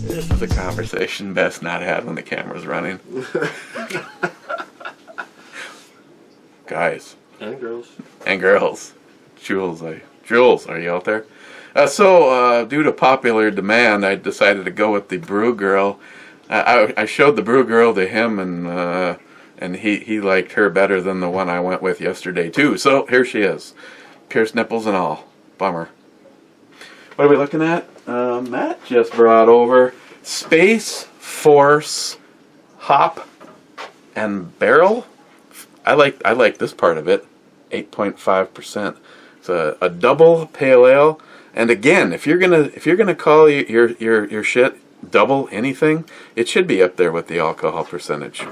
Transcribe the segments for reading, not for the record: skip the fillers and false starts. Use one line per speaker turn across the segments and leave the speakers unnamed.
This is a conversation best not had when the camera's running. Guys.
And girls.
And girls. Jules, are you out there? So, due to popular demand, I decided to go with the Brew Girl. I showed the Brew Girl to him, and he liked her better than the one I went with yesterday, too. So, here she is. Pierced nipples and all. Bummer. What are we looking at? Matt just brought over Space Force Hop and Barrel. I like this part of it. 8.5%. It's a double pale ale. And again, if you're gonna call your shit double anything, it should be up there with the alcohol percentage.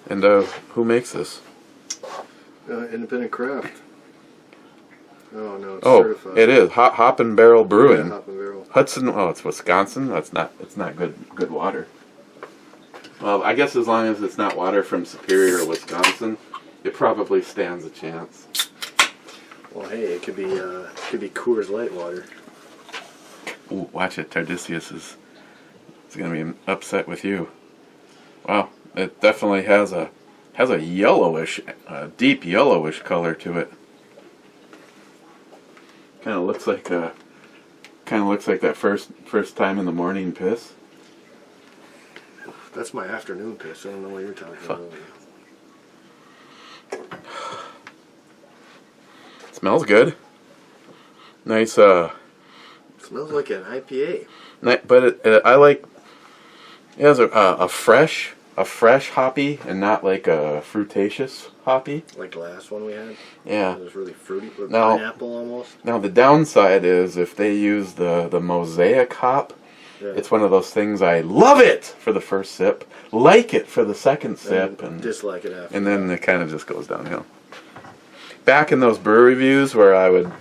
And who makes this?
Independent Craft. Oh no, it's certified.
It is Hop and Barrel Brewing.
Yeah, Hop and Barrel.
Hudson. Oh, it's Wisconsin. It's not good water. Well, I guess as long as it's not water from Superior, Wisconsin, it probably stands a chance.
Well, hey, it could be Coors Light water.
Ooh, watch it. Tardisius is going to be upset with you. Wow, it definitely has a yellowish, deep yellowish color to it. Kind of looks like that first time in the morning piss.
That's my afternoon piss. I don't know what you're talking about.
Smells good. Nice.
Smells like an IPA.
But I like. It has a fresh hoppy and not like a fruitaceous hoppy.
Like the last one we had.
Yeah.
It was really fruity, with
Now,
pineapple almost.
Now the downside is if they use the mosaic hop.
Yeah.
It's one of those things I love it for the first sip, like it for the second sip, and
dislike it after.
And then it kind of just goes downhill. Back in those brew reviews where I would,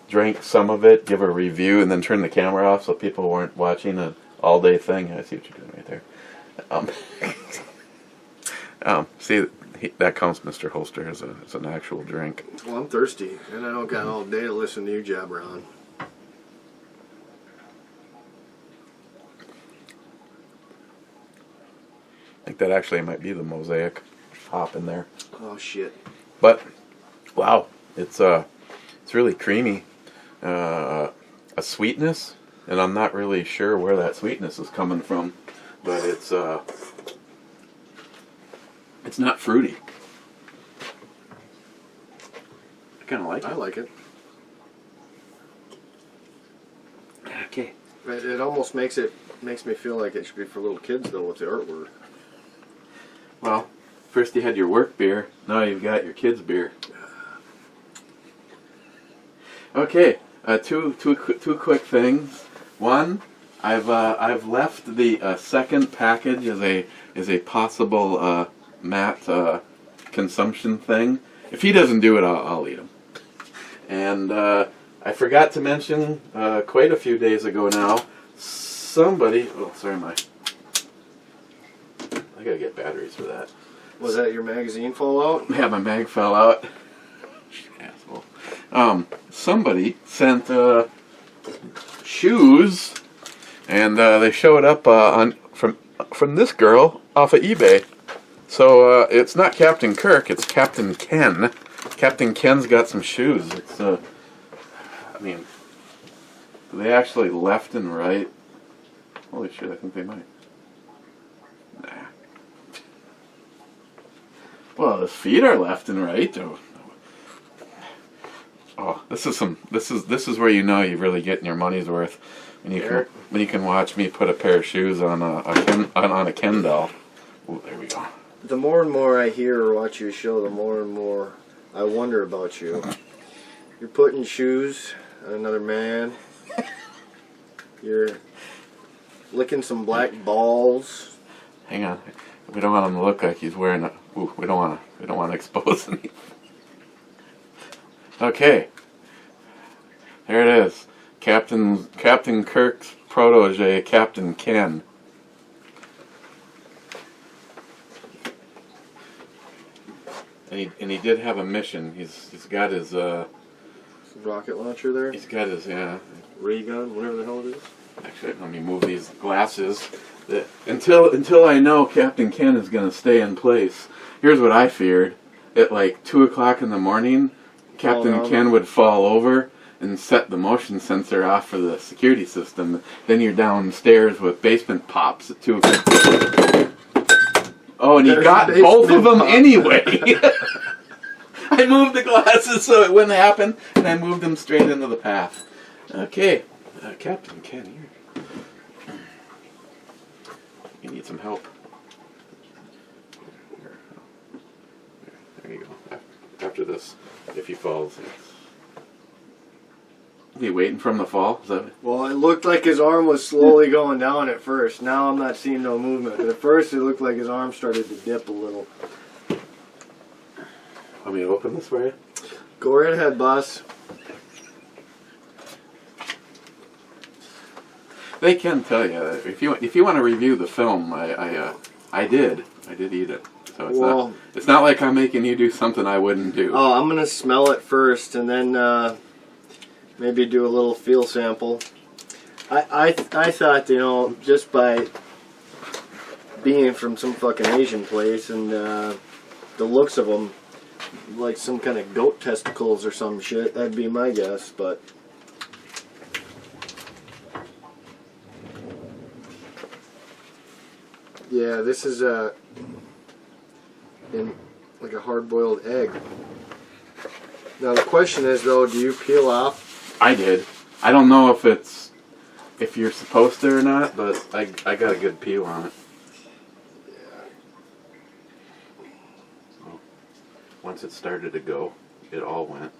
drink some of it, give a review, and then turn the camera off so people weren't watching an all-day thing. I see what you're doing right there. See, that counts, Mr. Holster, as an actual drink.
Well, I'm thirsty, and I don't got all day to listen to you jabber on.
I think that actually might be the mosaic hop in there.
Oh shit!
But wow, it's really creamy, a sweetness, and I'm not really sure where that sweetness is coming from, but it's not fruity. I kind of like it.
I like it.
Okay.
It almost makes me feel like it should be for little kids though with the artwork.
Well, first you had your work beer, now you've got your kids' beer. Okay, two quick things. One, I've left the second package as a possible Matt consumption thing. If he doesn't do it, I'll eat him. And I forgot to mention quite a few days ago now. Somebody, I gotta get batteries for that.
Was that your magazine fallout?
Yeah, my mag fell out. Asshole. Somebody sent shoes, and they showed up from this girl off of eBay. So it's not Captain Kirk, it's Captain Ken. Captain Ken's got some shoes. It's do they actually left and right? Holy shit, I think they might. Nah. Well, the feet are left and right. Oh, this is where you know you're really getting your money's worth when you can watch me put a pair of shoes on a Ken doll. Ooh, there we go.
The more and more I hear or watch your show, the more and more I wonder about you. You're putting shoes on another man. You're licking some black balls.
Hang on. We don't want him to look like he's wearing a... Ooh, we don't want to expose anything. Okay. There it is. Captain Kirk's protege, Captain Ken. And he did have a mission. He's got his
rocket launcher there.
he's got his
Ray gun, whatever the hell it is.
Actually, let me move these glasses. Until I know Captain Ken is going to stay in place. Here's what I feared: at like 2 o'clock in the morning, Captain Ken would fall over and set the motion sensor off for the security system. Then you're downstairs with basement pops at 2 o'clock. Oh, and he got both of them anyway. I moved the glasses so it wouldn't happen, and I moved them straight into the path. Okay, Captain Ken, you need some help. There you go. After this, if he falls, is he waiting for him to fall? Is that...
Well, it looked like his arm was slowly going down at first. Now I'm not seeing no movement. But at first it looked like his arm started to dip a little.
Want me to open this for you?
Go right ahead, boss.
They can tell you if you want to review the film. I did eat it, so it's not like I'm making you do something I wouldn't do.
Oh, I'm gonna smell it first, and then maybe do a little feel sample. I thought, you know, just by being from some fucking Asian place and the looks of them, like some kind of goat testicles or some shit, that'd be my guess, but. Yeah, this is in like a hard-boiled egg. Now the question is, though, do you peel off?
I did. I don't know if you're supposed to or not, but I got a good peel on it.
Yeah.
Well, once it started to go, it all went.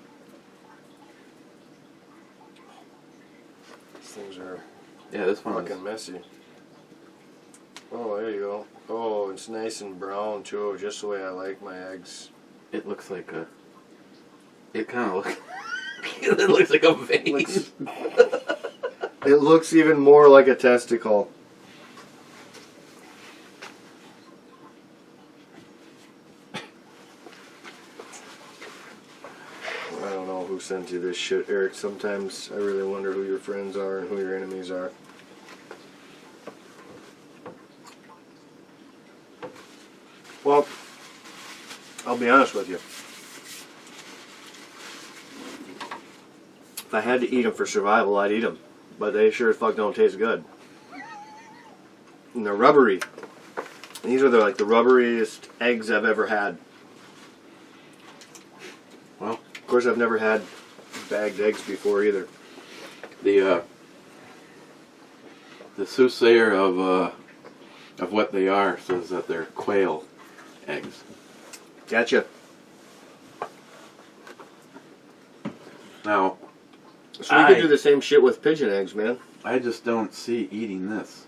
These things are
this one
fucking messy. Oh, there you go. Oh, it's nice and brown too, just the way I like my eggs.
It looks like a. It kind of looks. It looks like a vein.
It looks even more like a testicle. I don't know who sent you this shit, Eric. Sometimes I really wonder who your friends are and who your enemies are. Well, I'll be honest with you. If I had to eat them for survival, I'd eat them. But they sure as fuck don't taste good. And they're rubbery. These are like the rubberiest eggs I've ever had.
Well,
of course, I've never had bagged eggs before either.
The soothsayer of what they are says that they're quail eggs.
Gotcha.
Now,
so we could do the same shit with pigeon eggs, man.
I just don't see eating this.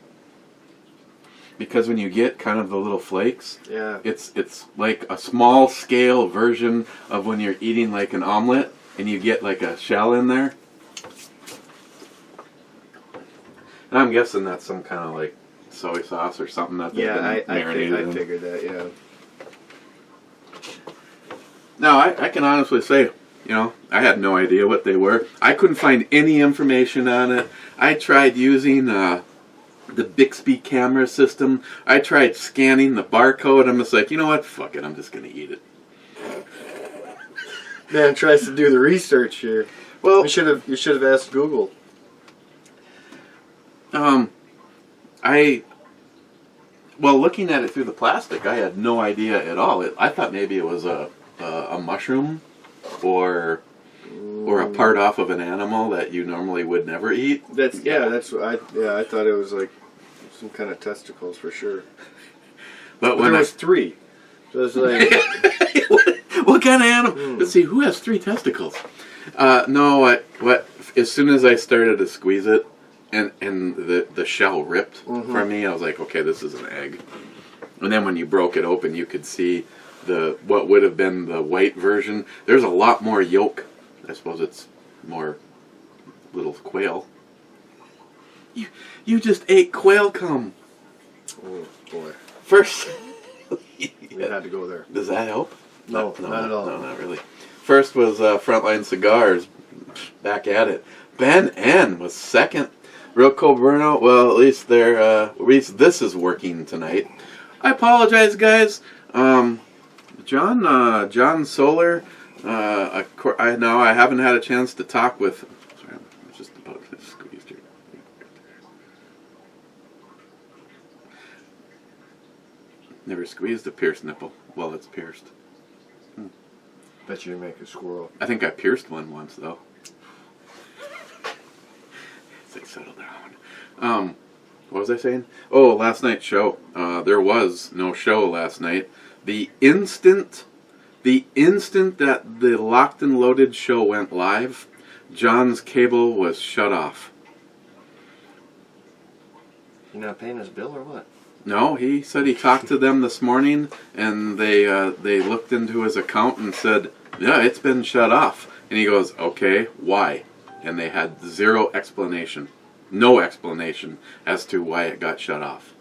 Because when you get kind of the little flakes,
yeah,
it's like a small scale version of when you're eating like an omelet and you get like a shell in there. And I'm guessing that's some kind of like soy sauce or something that they've been marinated in.
I figured that, yeah.
No, I can honestly say, you know, I had no idea what they were. I couldn't find any information on it. I tried using the Bixby camera system. I tried scanning the barcode. I'm just like, you know what? Fuck it. I'm just going to eat it.
Man tries to do the research here. Well, you should have asked Google.
Well, looking at it through the plastic, I had no idea at all. I thought maybe it was a mushroom or a part off of an animal that you normally would never eat.
That's what I thought it was like some kind of testicles for sure. But when there was 3. So it was like
what kind of animal? Let's see, who has 3 testicles? No, what as soon as I started to squeeze it and the shell ripped from me, I was like, okay, this is an egg. And then when you broke it open, you could see what would have been the white version. There's a lot more yolk. I suppose it's more little quail. You just ate quail cum.
Oh boy.
First
we had to go there.
Does that help?
No, not at all.
No, not really. First was Frontline Cigars, back at it. Ben N was second. Real Cold Burnout. Well, at least this is working tonight. I apologize, guys. John Solar. I haven't had a chance to talk with. Sorry, I'm just about to squeeze here. Never squeezed a pierced nipple while it's pierced.
Bet you make a squirrel.
I think I pierced one once though. Say settle down. What was I saying? Oh, last night's show. There was no show last night. The instant that the Locked and Loaded show went live, John's cable was shut off.
You not paying his bill or what?
No, he said he talked to them this morning, and they looked into his account and said, yeah, it's been shut off. And he goes, okay, why? And they had zero explanation. No explanation as to why it got shut off.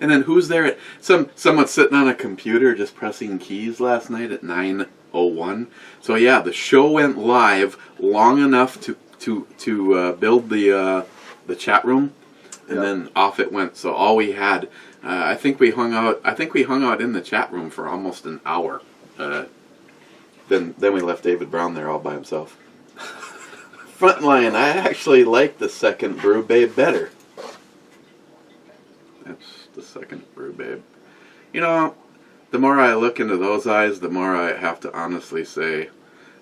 And then who's there? Someone sitting on a computer just pressing keys last night at 9:01. So yeah, the show went live long enough to build the chat room, and then off it went. So all we had, I think we hung out in the chat room for almost an hour. Then we left David Brown there all by himself. Frontline, I actually like the second Brew Babe better. That's the second Brew Babe. You know, the more I look into those eyes, the more I have to honestly say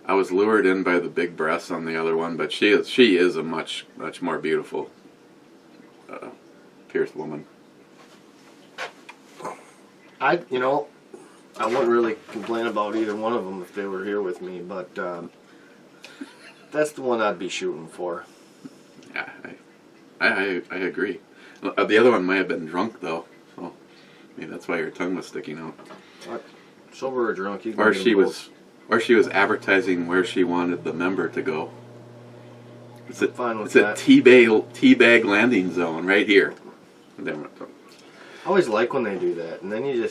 I was lured in by the big breasts on the other one, but she is a much more beautiful pierced woman.
I wouldn't really complain about either one of them if they were here with me, but that's the one I'd be shooting for.
Yeah, I agree. The other one might have been drunk though, so maybe that's why your tongue was sticking out.
What? Sober or drunk? You can
Or she was advertising where she wanted the member to go. It's a teabag landing zone right here.
I always like when they do that, and then you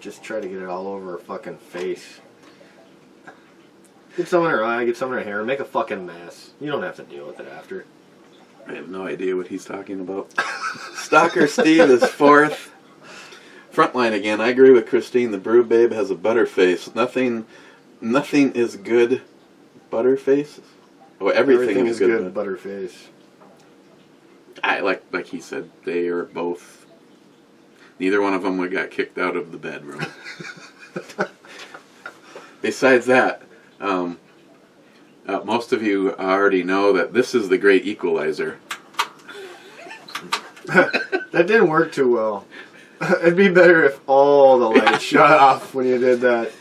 just try to get it all over her fucking face. Get some in her eye, get some in her hair, make a fucking mess. You don't have to deal with it after.
I have no idea what he's talking about. Stalker Steve is fourth. Frontline again. I agree with Christine. The Brew Babe has a butter face. Nothing is good butter face. Oh, everything is good
butter face.
I like he said, they are both. Neither one of them got kicked out of the bedroom. Besides that, most of you already know that this is the great equalizer.
That didn't work too well. It'd be better if all the lights shut off when you did that.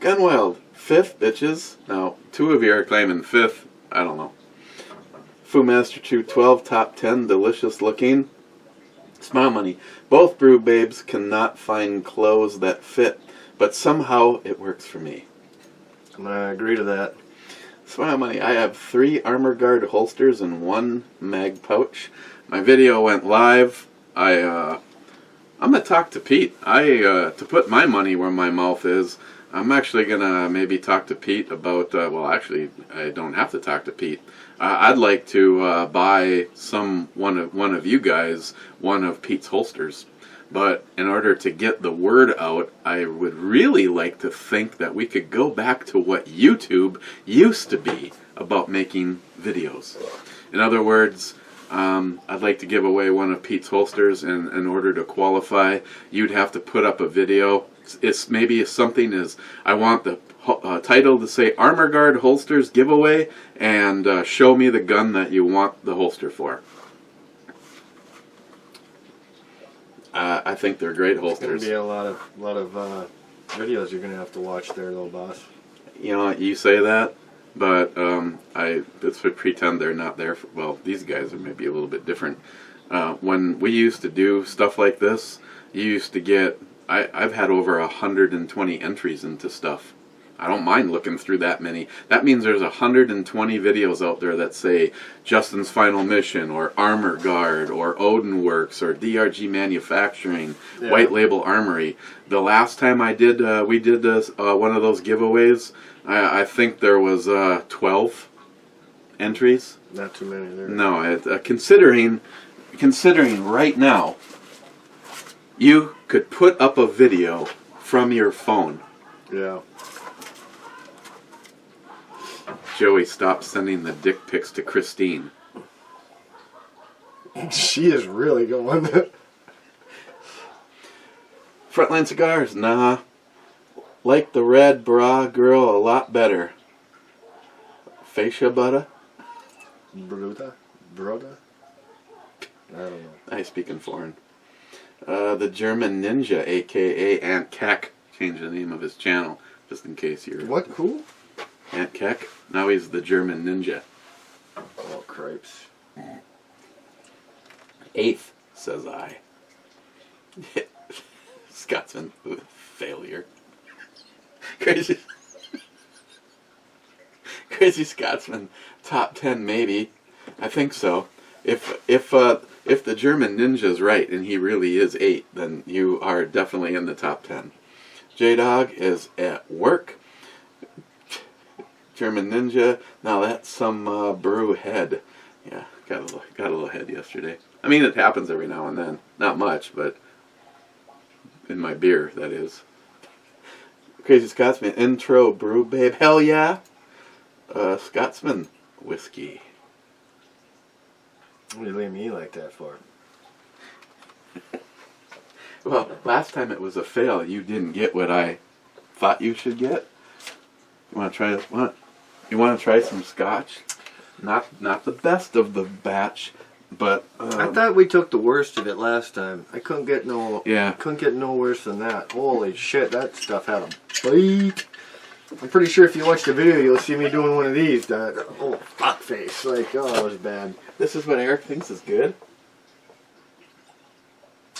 Gunwild, fifth, bitches. Now, two of you are claiming fifth. I don't know. Fu Master 212, top 10, delicious looking. Smile Money. Both Brew Babes cannot find clothes that fit, but somehow it works for me.
I'm going to agree to that.
Smile Money. I have 3 Armor Guard holsters and 1 mag pouch. My video went live. I'm going to talk to Pete. To put my money where my mouth is, I'm actually going to maybe talk to Pete about, well, actually, I don't have to talk to Pete. I'd like to buy one of you guys one of Pete's holsters. But in order to get the word out, I would really like to think that we could go back to what YouTube used to be about making videos. In other words, I'd like to give away one of Pete's holsters, and in order to qualify, you'd have to put up a video. It's maybe something as, I want the title to say Armor Guard Holsters Giveaway, and show me the gun that you want the holster for. I think they're great holsters.
It's going to be a lot of videos you're going to have to watch there, little boss.
You know, you say that, but let's pretend they're not there. Well, these guys are maybe a little bit different. When we used to do stuff like this, you used to get. I've had over 120 entries into stuff. I don't mind looking through that many. That means there's 120 videos out there that say Justin's Final Mission, or Armor Guard, or Odin Works, or DRG Manufacturing, White Label Armory. The last time we did one of those giveaways, I think there was 12 entries.
Not too many there.
No, considering right now, you could put up a video from your phone.
Yeah.
Joey, stop sending the dick pics to Christine.
She is really going.
Frontline Cigars, nah. Like the red bra girl a lot better. Fascia butter?
Bruta? Broda? I don't know.
I speak in foreign. The German Ninja, a.k.a. Ant Keck, changed the name of his channel, just in case you're...
What? Who?
Ant Keck. Now he's the German Ninja.
Oh, cripes.
8th, says I. Scotsman, failure. Crazy Scotsman, top 10 maybe. I think so. If the German Ninja's right and he really is 8, then you are definitely in the top 10. J-Dog is at work. German Ninja, now that's some brew head. Yeah, got a little head yesterday. I mean, it happens every now and then. Not much, but in my beer, that is. Crazy Scotsman, intro brew babe. Hell yeah. Scotsman whiskey.
What do you leave me like that for?
Well, last time it was a fail. You didn't get what I thought you should get. You want to try what? You want to try some scotch? Not the best of the batch, but
I thought we took the worst of it last time. I couldn't get no worse than that. Holy shit, that stuff had a bite. I'm pretty sure if you watch the video, you'll see me doing one of these. Oh, fuck face. Like, oh, that was bad.
This is what Eric thinks is good.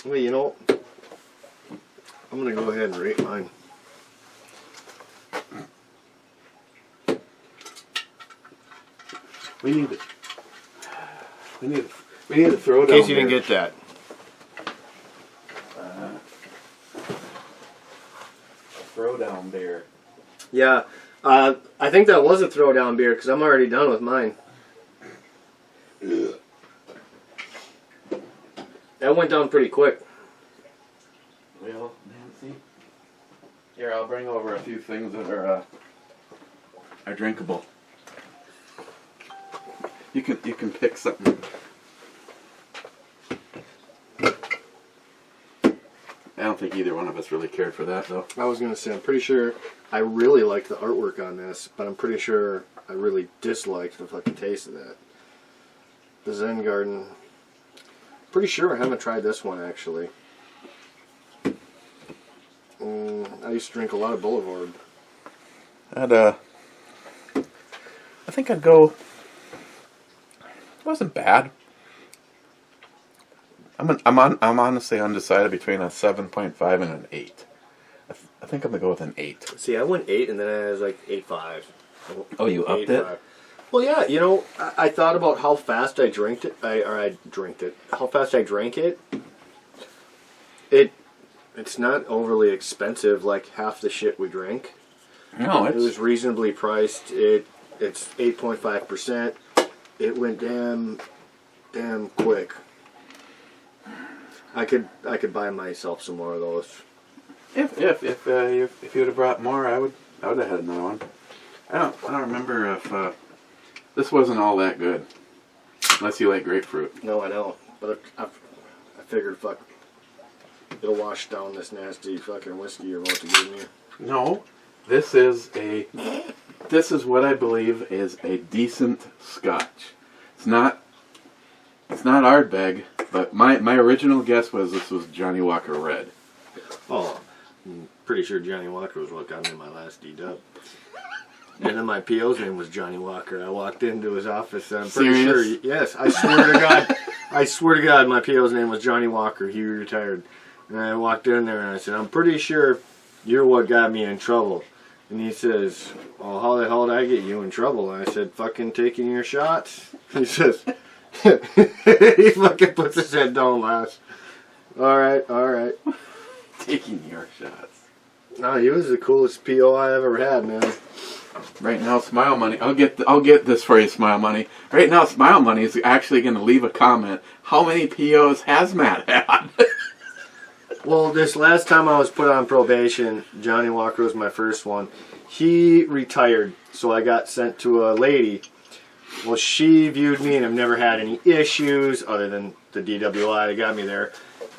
Well, you know, I'm going to go ahead and rate mine.
We need to throw down.
In case you didn't get that.
Throwdown beer.
Yeah, I think that was a throwdown beer because I'm already done with mine. That went down pretty quick.
Well, Nancy. Here, I'll bring over a few things that are drinkable. You can pick something. I don't think either one of us really cared for that, though.
I was going to say, I'm pretty sure I really liked the artwork on this, but I'm pretty sure I really disliked the fucking taste of that. The Zen Garden. Pretty sure I haven't tried this one, actually. I used to drink a lot of Boulevard.
I think I'd go... It wasn't bad. I'm honestly undecided between a 7.5 and an 8. I think I'm gonna go with an 8.
See, I went 8 and then I was like 8.5.
Oh, you upped it?
Well, yeah. You know, I thought about how fast I drank it. How fast I drank it. It's not overly expensive like half the shit we drink.
No,
it was reasonably priced. It's 8.5%. It went damn quick. I could buy myself some more of those.
If you would have brought more, I would have had another one. I don't remember if this wasn't all that good, unless you like grapefruit.
No, I know, but I figured fuck, it'll wash down this nasty fucking whiskey you're about to give me.
No, this is what I believe is a decent scotch. It's not Ardbeg, but my original guess was this was Johnny Walker Red.
Oh, I'm pretty sure Johnny Walker was what got me my last D-dub. And then my PO's name was Johnny Walker. I walked into his office and I'm pretty sure, yes, I swear to God, my PO's name was Johnny Walker. He retired. And I walked in there and I said, I'm pretty sure you're what got me in trouble. And he says, "Oh, how the hell did I get you in trouble?" And I said, "Fucking taking your shots." He says, he fucking puts his head down and laughs. All right.
Taking your shots.
No, he was the coolest PO I ever had, man.
Right now, Smile Money. I'll get this for you, Smile Money. Right now, Smile Money is actually going to leave a comment. How many POs has Matt had?
Well, this last time I was put on probation, Johnny Walker was my first one. He retired, so I got sent to a lady. Well, she viewed me, and I've never had any issues other than the DWI that got me there.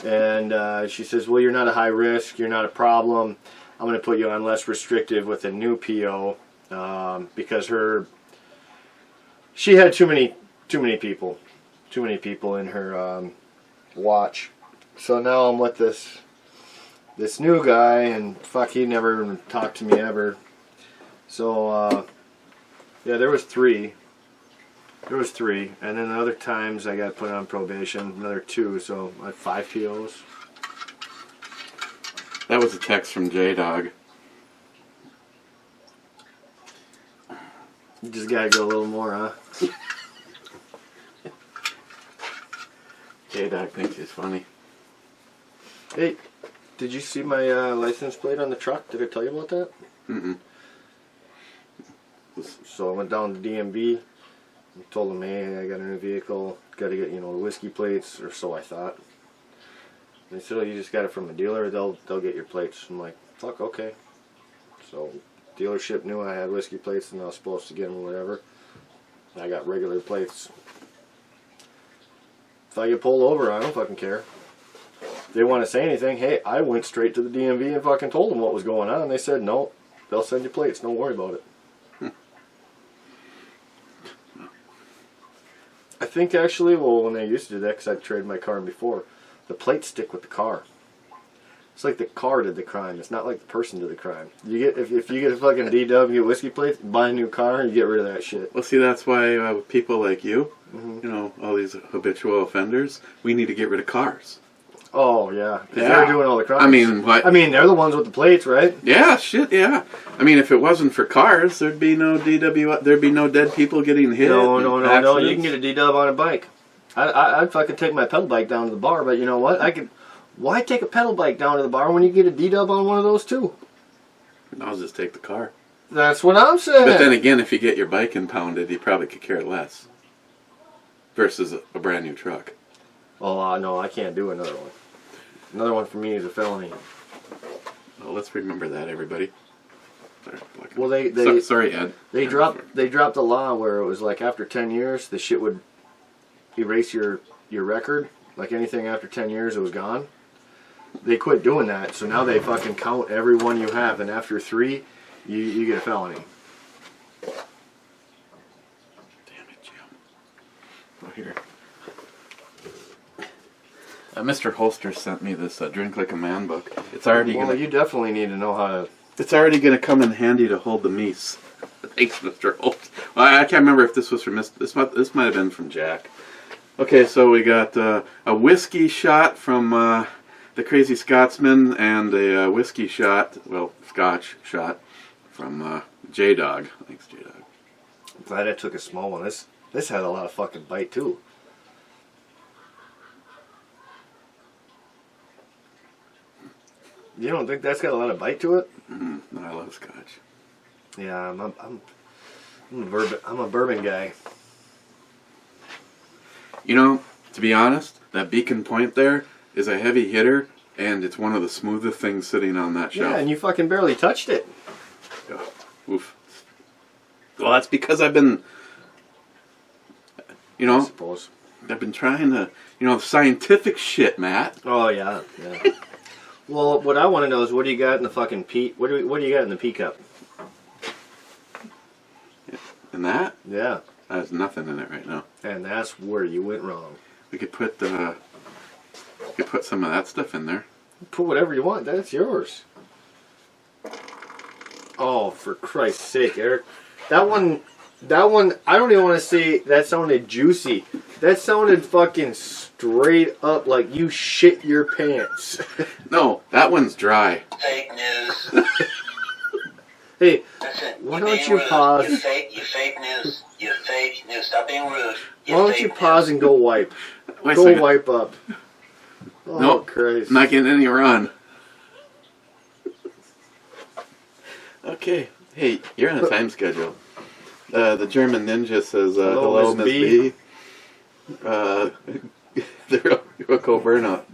And she says, "Well, you're not a high risk. You're not a problem. I'm going to put you on less restrictive with a new PO because she had too many people in her watch." So now I'm with this new guy, and fuck, he never even talked to me ever. So yeah, there was three, and then the other times I got put on probation, another 2, so I had 5 POs.
That was a text from J-Dog.
You just gotta go a little more, huh?
J-Dog thinks he's funny.
Hey, did you see my license plate on the truck? Did I tell you about that?
Mm-mm.
So I went down to DMV and told them, "Hey, I got a new vehicle. Got to get, the whiskey plates," or so I thought. And they said, "Oh, you just got it from a dealer. They'll get your plates." I'm like, "Fuck, okay." So dealership knew I had whiskey plates and I was supposed to get them or whatever. I got regular plates. If I get pulled over, I don't fucking care. They want to say anything, hey, I went straight to the DMV and fucking told them what was going on. They said, "No, they'll send you plates. Don't worry about it." I think actually, well, when they used to do that, because I'd traded my car in before, the plates stick with the car. It's like the car did the crime. It's not like the person did the crime. You get if you get a fucking DW whiskey plate, buy a new car, you get rid of that shit.
Well, see, that's why with people like you, all these habitual offenders, we need to get rid of cars.
Oh, yeah. They're doing all the crimes.
I mean, what?
I mean, they're the ones with the plates, right?
Yeah, shit, yeah. I mean, if it wasn't for cars, there'd be no there'd be no dead people getting hit.
No. You can get a D-dub on a bike. I'd fucking take my pedal bike down to the bar, but you know what? Why take a pedal bike down to the bar when you get a D-dub on one of those too?
I'll just take the car.
That's what I'm saying.
But then again, if you get your bike impounded, you probably could care less. Versus a brand new truck.
Oh, no, I can't do another one. Another one for me is a felony.
Well, let's remember that, everybody. Sorry,
well,
sorry, Ed.
They dropped a law where it was like after 10 years, the shit would erase your record. Like anything after 10 years, it was gone. They quit doing that, so now they fucking count every one you have, and after 3, you get a felony.
Damn it, Jim. Oh, here. Mr. Holster sent me this Drink Like a Man book. It's already
Well, you definitely need to know how to...
It's already going to come in handy to hold the meese. Thanks, Mr. Holster. Well, I can't remember if this was from... This might have been from Jack. Okay, so we got a whiskey shot from the Crazy Scotsman and a whiskey shot, well, Scotch shot from J-Dog. Thanks, J-Dog.
I'm glad I took a small one. This had a lot of fucking bite, too. You don't think that's got a lot of bite to it?
No, I love Scotch.
Yeah, I'm a bourbon guy.
You know, to be honest, that Beacon Point there is a heavy hitter, and it's one of the smoothest things sitting on that shelf.
Yeah, and you fucking barely touched it.
Oh, oof. Well, that's because I've been,
I suppose.
I've been trying to, scientific shit, Matt.
Oh, yeah. Well, what I want to know is what do you got in the fucking pea? What do you got in the pea cup?
And that?
Yeah.
There's nothing in it right now.
And that's where you went wrong.
We could put some of that stuff in there.
Put whatever you want. That's yours. Oh, for Christ's sake, Eric. That one. I don't even want to say that sounded juicy. That sounded fucking straight up like you shit your pants.
No, that one's dry.
Fake news.
Hey,
Listen,
why
you're
don't
being
you
rude.
pause?
You fake news. You fake news. Stop being rude.
Why don't you pause and go wipe?
Wait a
Go
second.
wipe up. Oh,
Nope.
Christ.
Not getting any run. Okay. Hey, you're on a time schedule. The German Ninja says, hello, Miss B. The Rocco Burnout.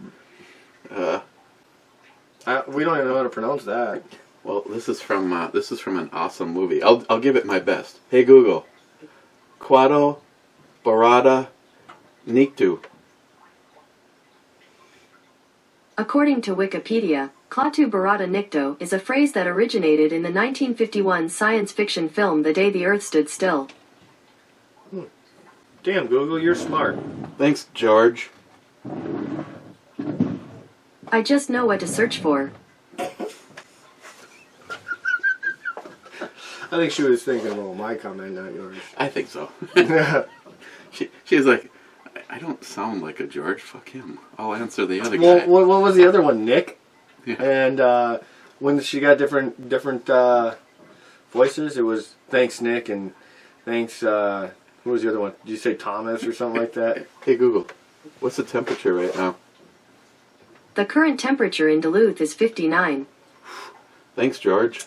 We don't even know how to pronounce that.
Well, this is from an awesome movie. I'll give it my best. Hey Google, Quado Barada Niktu.
According to Wikipedia, Klaatu Barada Nikto is a phrase that originated in the 1951 science fiction film The Day the Earth Stood Still.
Damn, Google, you're smart.
Thanks, George.
I just know what to search for.
I think she was thinking, well, my comment, not yours.
I think so. She's like, I don't sound like a George. Fuck him. I'll answer the other guy.
What was the other one? Nick?
Yeah.
And when she got different voices, it was thanks, Nick, and thanks, who was the other one? Did you say Thomas or something like that?
Hey Google, what's the temperature right now?
The current temperature in Duluth is 59.
Thanks, George.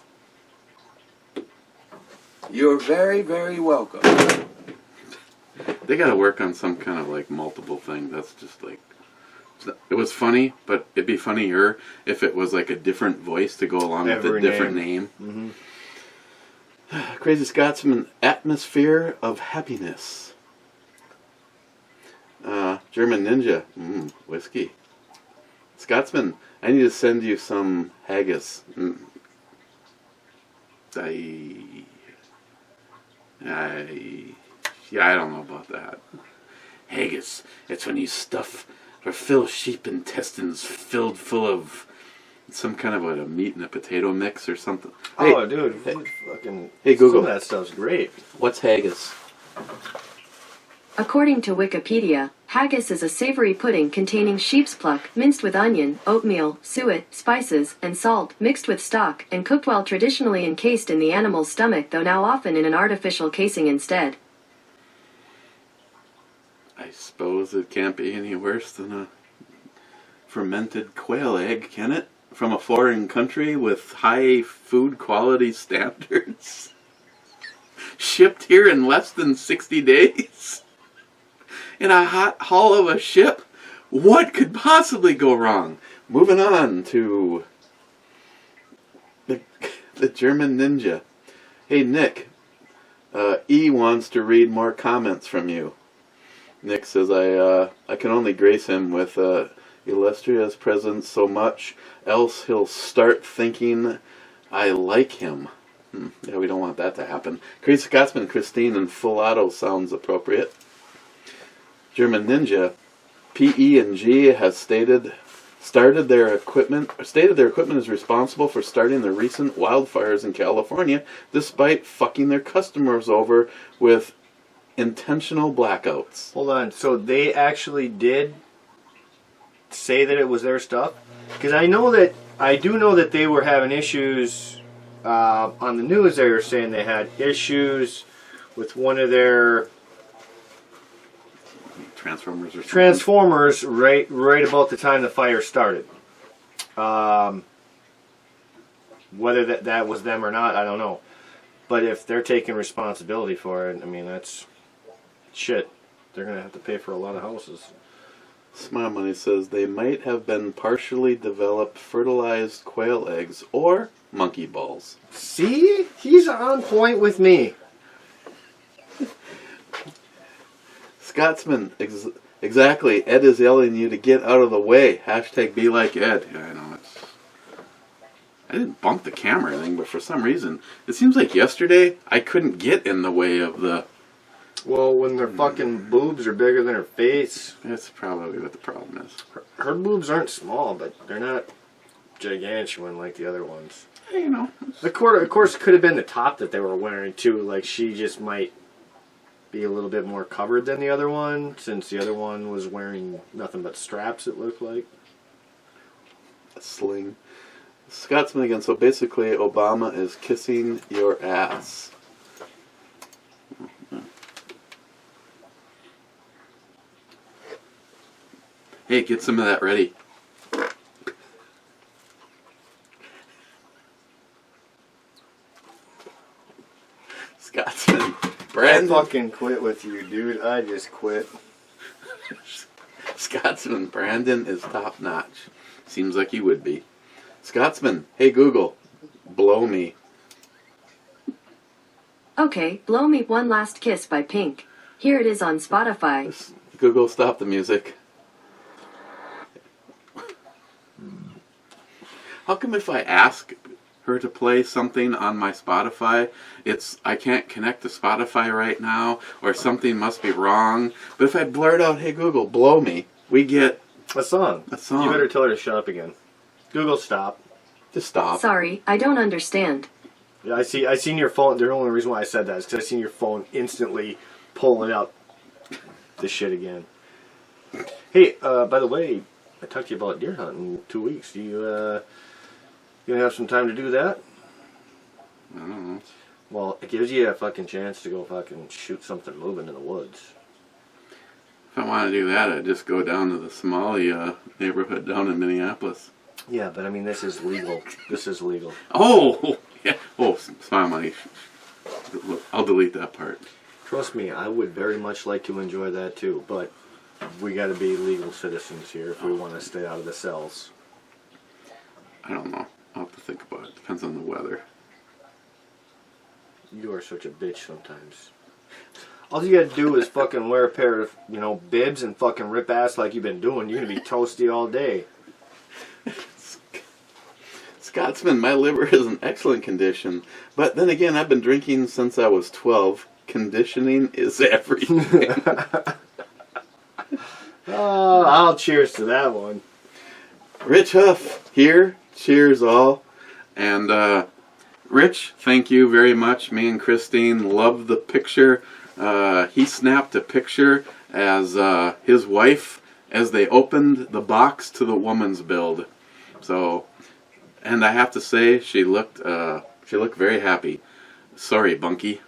You're very, very welcome.
They gotta work on some kind of like multiple thing. That's just like, it was funny, but it'd be funnier if it was like a different voice to go along with a different name. Mm-hmm. Crazy Scotsman, atmosphere of happiness. German Ninja, whiskey. Scotsman, I need to send you some haggis. Yeah, I don't know about that. Haggis. It's when you stuff or fill sheep intestines filled full of some kind of a meat and a potato mix or something.
Oh,
Hey,
dude.
Hey, Google.
Some of that stuff's great.
What's haggis?
According to Wikipedia, haggis is a savory pudding containing sheep's pluck, minced with onion, oatmeal, suet, spices, and salt, mixed with stock, and cooked while traditionally encased in the animal's stomach, though now often in an artificial casing instead.
I suppose it can't be any worse than a fermented quail egg, can it? From a foreign country with high food quality standards? Shipped here in less than 60 days? In a hot hull of a ship? What could possibly go wrong? Moving on to the German Ninja. Hey Nick, E wants to read more comments from you. Nick says, I can only grace him with illustrious presence so much, else he'll start thinking I like him. Yeah, we don't want that to happen. Crazy Scotsman, Christine, and Full Auto sounds appropriate. German Ninja, PE&G has stated their equipment is responsible for starting the recent wildfires in California, despite fucking their customers over with intentional blackouts.
Hold on. So they actually did say that it was their stuff? Because I do know that they were having issues on the news. They were saying they had issues with one of their transformers right about the time the fire started. Whether that was them or not, I don't know. But if they're taking responsibility for it, I mean, that's shit. They're going to have to pay for a lot of houses.
Smile Money says they might have been partially developed fertilized quail eggs or monkey balls.
See? He's on point with me.
Scotsman, exactly. Ed is yelling you to get out of the way. Hashtag be like Ed. Yeah, I know. I didn't bump the camera or anything, but for some reason, it seems like yesterday I couldn't get in the way of the...
Well, when their fucking boobs are bigger than her face.
That's probably what the problem is.
Her boobs aren't small, but they're not gigantuan like the other ones.
You know.
Of course, it could have been the top that they were wearing, too. Like, she just might be a little bit more covered than the other one, since the other one was wearing nothing but straps, it looked like.
A sling. Scotsman again. So basically, Obama is kissing your ass. Hey, get some of that ready. Scotsman. Brandon.
I fucking quit with you, dude. I just quit.
Scotsman, Brandon is top notch. Seems like he would be. Scotsman, hey Google, blow me.
Okay, Blow Me One Last Kiss by Pink. Here it is on Spotify.
Google, stop the music. How come if I ask her to play something on my Spotify, I can't connect to Spotify right now, or something must be wrong. But if I blurt out, hey Google, blow me, we get
A song.
a song.
You better tell her to shut up again. Google, stop.
Just stop.
Sorry, I don't understand.
Yeah, I seen your phone. The only reason why I said that is because I seen your phone instantly pulling out the shit again. Hey, by the way, I talked to you about deer hunting in 2 weeks. Do you gonna have some time to do that?
I don't know.
Well, it gives you a fucking chance to go fucking shoot something moving in the woods.
If I want to do that, I'd just go down to the Somali neighborhood down in Minneapolis.
Yeah, but I mean, this is legal. This is legal.
Oh, yeah. Oh, smile money. I'll delete that part.
Trust me, I would very much like to enjoy that too, but we got to be legal citizens here if we want to stay out of the cells.
I don't know. I'll have to think about it. Depends on the weather.
You are such a bitch sometimes. All you gotta do is fucking wear a pair of, bibs and fucking rip ass like you've been doing. You're gonna be toasty all day.
Scotsman, my liver is in excellent condition. But then again, I've been drinking since I was 12. Conditioning is everything.
Oh, I'll cheers to that one.
Rich Huff here. Cheers all. And Rich, thank you very much. Me and Christine love the picture. He snapped a picture as his wife as they opened the box to the woman's build. So, and I have to say, she looked very happy. Sorry, Bunky.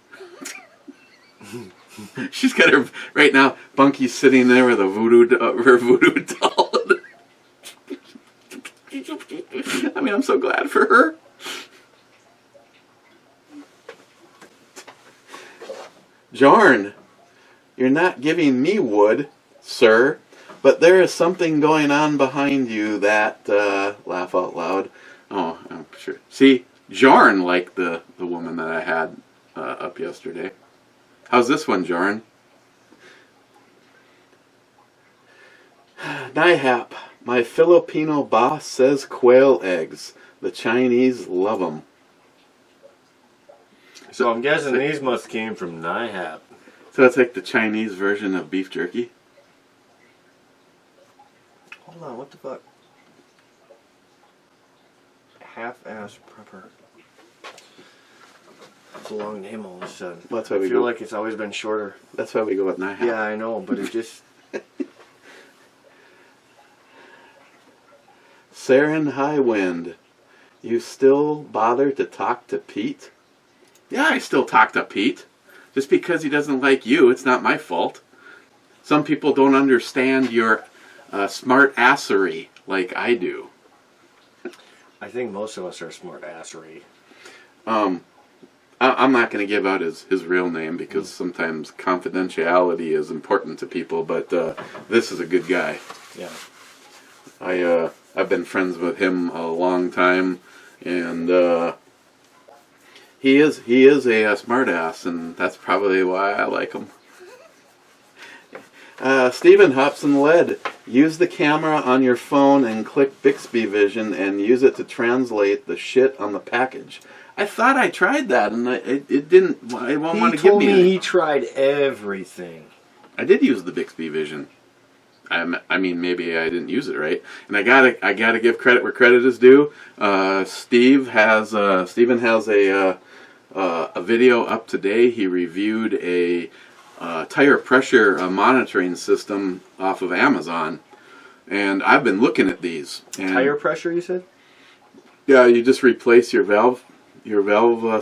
She's got her right now. Bunky's sitting there with a her voodoo doll. I mean, I'm so glad for her. Jorn, you're not giving me wood, sir, but there is something going on behind you that, laugh out loud. Oh, I'm sure. See, Jorn liked the woman that I had up yesterday. How's this one, Jorn? Nihap, my Filipino boss says quail eggs. The Chinese love them.
So I'm guessing these must came from NIHAP.
So it's like the Chinese version of beef jerky?
Hold on, what the fuck? Half-ass prepper. That's a long name all of a sudden.
Well, that's why we
I feel
go.
like it's always been shorter.
That's why we go with Nihap.
Yeah, I know, but it just...
Saren Highwind, you still bother to talk to Pete? Yeah, I still talk to Pete. Just because he doesn't like you, it's not my fault. Some people don't understand your smart assery like I do.
I think most of us are smart assery.
I'm not going to give out his real name because sometimes confidentiality is important to people, but this is a good guy.
Yeah.
I've been friends with him a long time, and he is a smart ass, and that's probably why I like him. Stephen Hobson Led, use the camera on your phone and click Bixby Vision and use it to translate the shit on the package. I thought I tried that, and it didn't. It won't want to give me.
He told me he tried everything.
I did use the Bixby Vision. I mean, maybe I didn't use it right, and I gotta give credit where credit is due. Steven has a video up today. He reviewed a tire pressure monitoring system off of Amazon, and I've been looking at these. And
Tire pressure, you said?
Yeah, you just replace your valve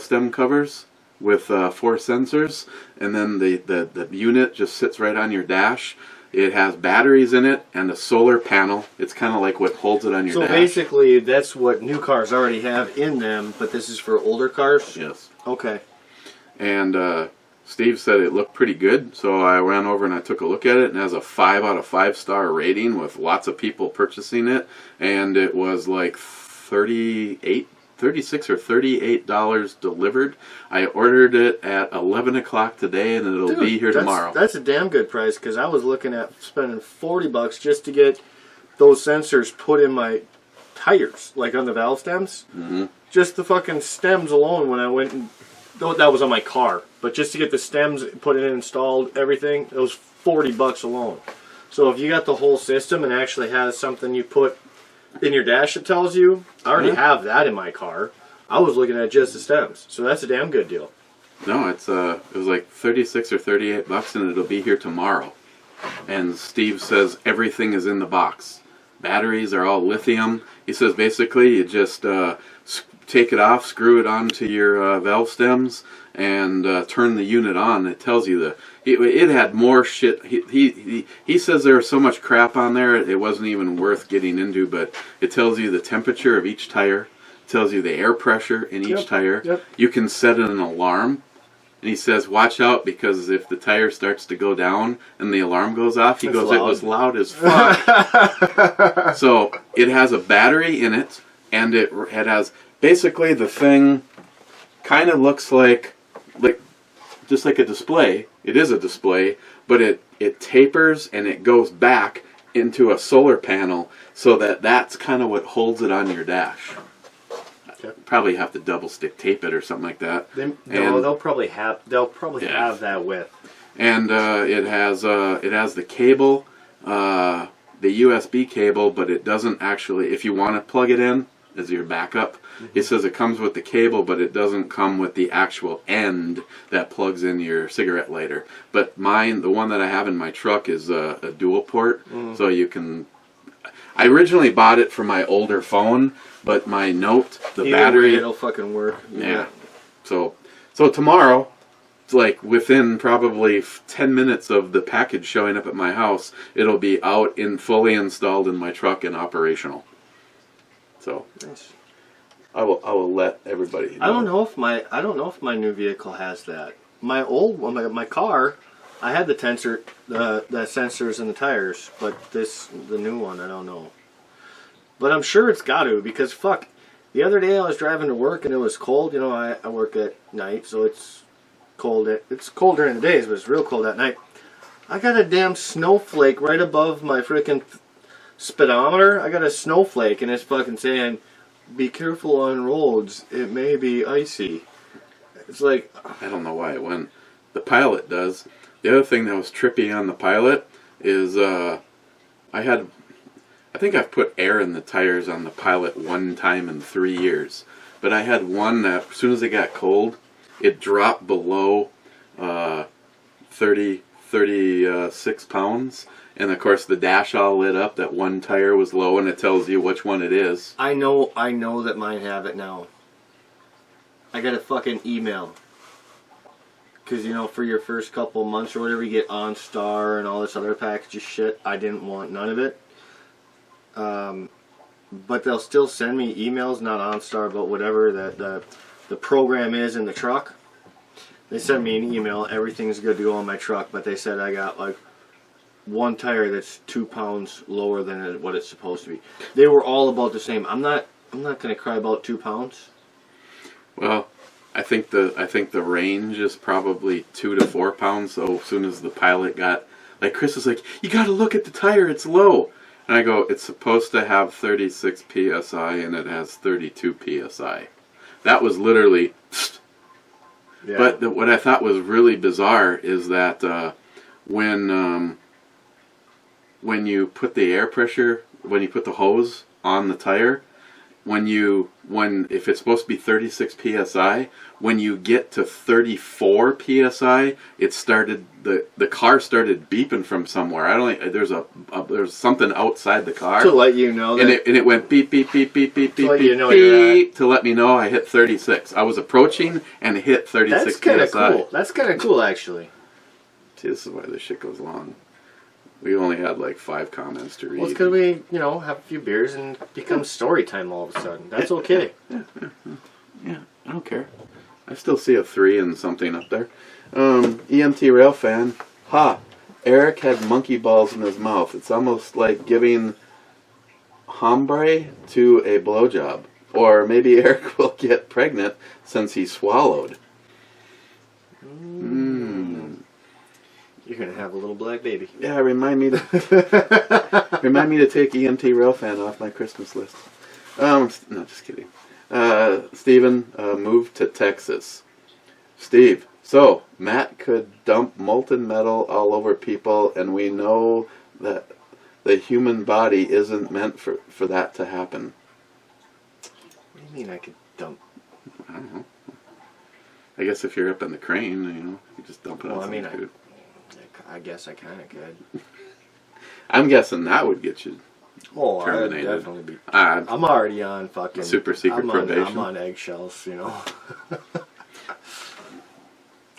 stem covers with 4 sensors, and then the unit just sits right on your dash. It has batteries in it and a solar panel. It's kind of like what holds it on your dash.
So basically, that's what new cars already have in them, but this is for older cars?
Yes.
Okay.
And Steve said it looked pretty good, so I ran over and I took a look at it, and it has a 5 out of 5 star rating with lots of people purchasing it, and it was like $36 or $38 delivered. I ordered it at 11 o'clock today, and it'll be here tomorrow.
That's a damn good price, because I was looking at spending $40 just to get those sensors put in my tires, like on the valve stems.
Mm-hmm.
Just the fucking stems alone when I went and... That was on my car, but just to get the stems put in and installed, everything, it was $40 alone. So if you got the whole system and actually has something you put in your dash that tells you, I already have that in my car. I was looking at just the stems, so that's a damn good deal.
No, it was like 36 or 38 bucks, and it'll be here tomorrow. And Steve says everything is in the box. Batteries are all lithium. He says basically you just take it off, screw it onto your valve stems, and turn the unit on. It tells you it had more shit. He says there was so much crap on there it wasn't even worth getting into, but it tells you the temperature of each tire, it tells you the air pressure in each tire.
Yep.
You can set an alarm. And he says, watch out, because if the tire starts to go down and the alarm goes off, he goes, it was loud as fuck. So it has a battery in it, and it has, basically the thing kind of looks like just like a display. It is a display, but it tapers and it goes back into a solar panel, so that's kind of what holds it on your dash. Probably have to double stick tape it or something like that.
They'll probably have that with.
And it has the cable, the USB cable, but it doesn't actually. If you want to plug it in as your backup, it says it comes with the cable, but it doesn't come with the actual end that plugs in your cigarette lighter. But mine, the one that I have in my truck, is a dual port, so you can. I originally bought it for my older phone, but my Note, the battery,
it'll fucking work.
Yeah. So tomorrow, it's like within probably 10 minutes of the package showing up at my house, it'll be out fully installed in my truck and operational. So
nice. I
will let everybody know.
I don't know if my new vehicle has that. My old one, my car, I had the sensors in the tires, but the new one, I don't know. But I'm sure it's got to, because fuck, the other day I was driving to work and it was cold. You know, I work at night, so it's cold. It's cold during the days, but it's real cold at night. I got a damn snowflake right above my freaking speedometer. I got a snowflake, and it's fucking saying, "Be careful on roads. It may be icy." It's like,
I don't know why it went. The Pilot does. The other thing that was trippy on the Pilot is I think I've put air in the tires on the Pilot one time in 3 years. But I had one that, as soon as it got cold, it dropped below 36 pounds. And of course the dash all lit up that one tire was low, and it tells you which one it is.
I know that mine have it now. I got a fucking email. Because, you know, for your first couple months or whatever, you get OnStar and all this other package of shit. I didn't want none of it. But they'll still send me emails, not OnStar, but whatever that the program is in the truck. They sent me an email, everything's good to go on my truck, but they said I got like one tire that's 2 pounds lower than what it's supposed to be. They were all about the same. I'm not gonna cry about 2 pounds.
Well, I think the range is probably 2 to 4 pounds. So as soon as the Pilot got, like, Chris is like, you got to look at the tire, it's low. And I go, it's supposed to have 36 psi, and it has 32 psi. That was literally. Yeah. But what I thought was really bizarre is that when you put the air pressure, when you put the hose on the tire, if it's supposed to be 36 psi, when you get to 34 psi, the car started beeping from somewhere. I don't think there's something outside the car
To let you know that.
and it went beep beep beep beep beep beep
let
beep
you know you're
beep to let me know I hit 36. I was approaching and hit 36
That's kind of
psi.
cool. That's kind of cool, actually.
See, this is why this shit goes long. We only had like 5 comments to read.
Well, it's because we, have a few beers and it becomes story time all of a sudden. That's okay.
Yeah, I don't care. I still see a 3 and something up there. EMT Rail Fan. Ha! Eric had monkey balls in his mouth. It's almost like giving hombre to a blowjob. Or maybe Eric will get pregnant since he swallowed.
You're gonna have a little black baby.
Yeah, remind me to take EMT Railfan off my Christmas list. No, just kidding. Steven moved to Texas. Steve, so Matt could dump molten metal all over people, and we know that the human body isn't meant for that to happen.
What do you mean I could dump?
I don't know. I guess if you're up in the crane, you just dump it on some food.
I guess I kind of could.
I'm guessing that would get you
Oh, I'd
terminated.
definitely be.
I'm
I'm already on fucking
super secret probation.
I'm on eggshells,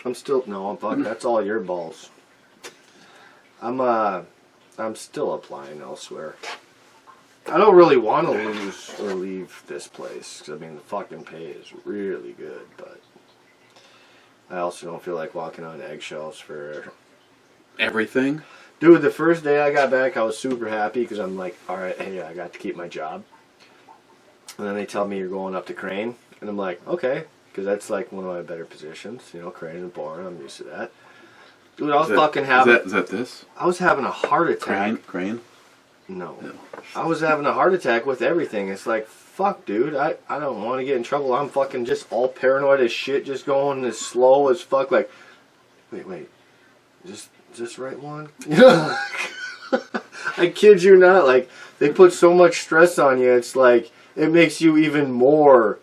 I'm still fuck. That's all your balls. I'm still applying elsewhere. I don't really want to lose or leave this place because the fucking pay is really good, but I also don't feel like walking on eggshells for
everything.
Dude, the first day I got back, I was super happy because I'm like, all right, hey, I got to keep my job. And then they tell me you're going up to crane, and I'm like, okay, because that's like one of my better positions, crane and boring. I'm used to that. Dude, I was fucking having.
Is that this?
I was having a heart attack.
Crane?
No. I was having a heart attack with everything. It's like, fuck, dude, I don't want to get in trouble. I'm fucking just all paranoid as shit, just going as slow as fuck. Like, wait, is this the right one? I kid you not. Like, they put so much stress on you. It's like it makes you even more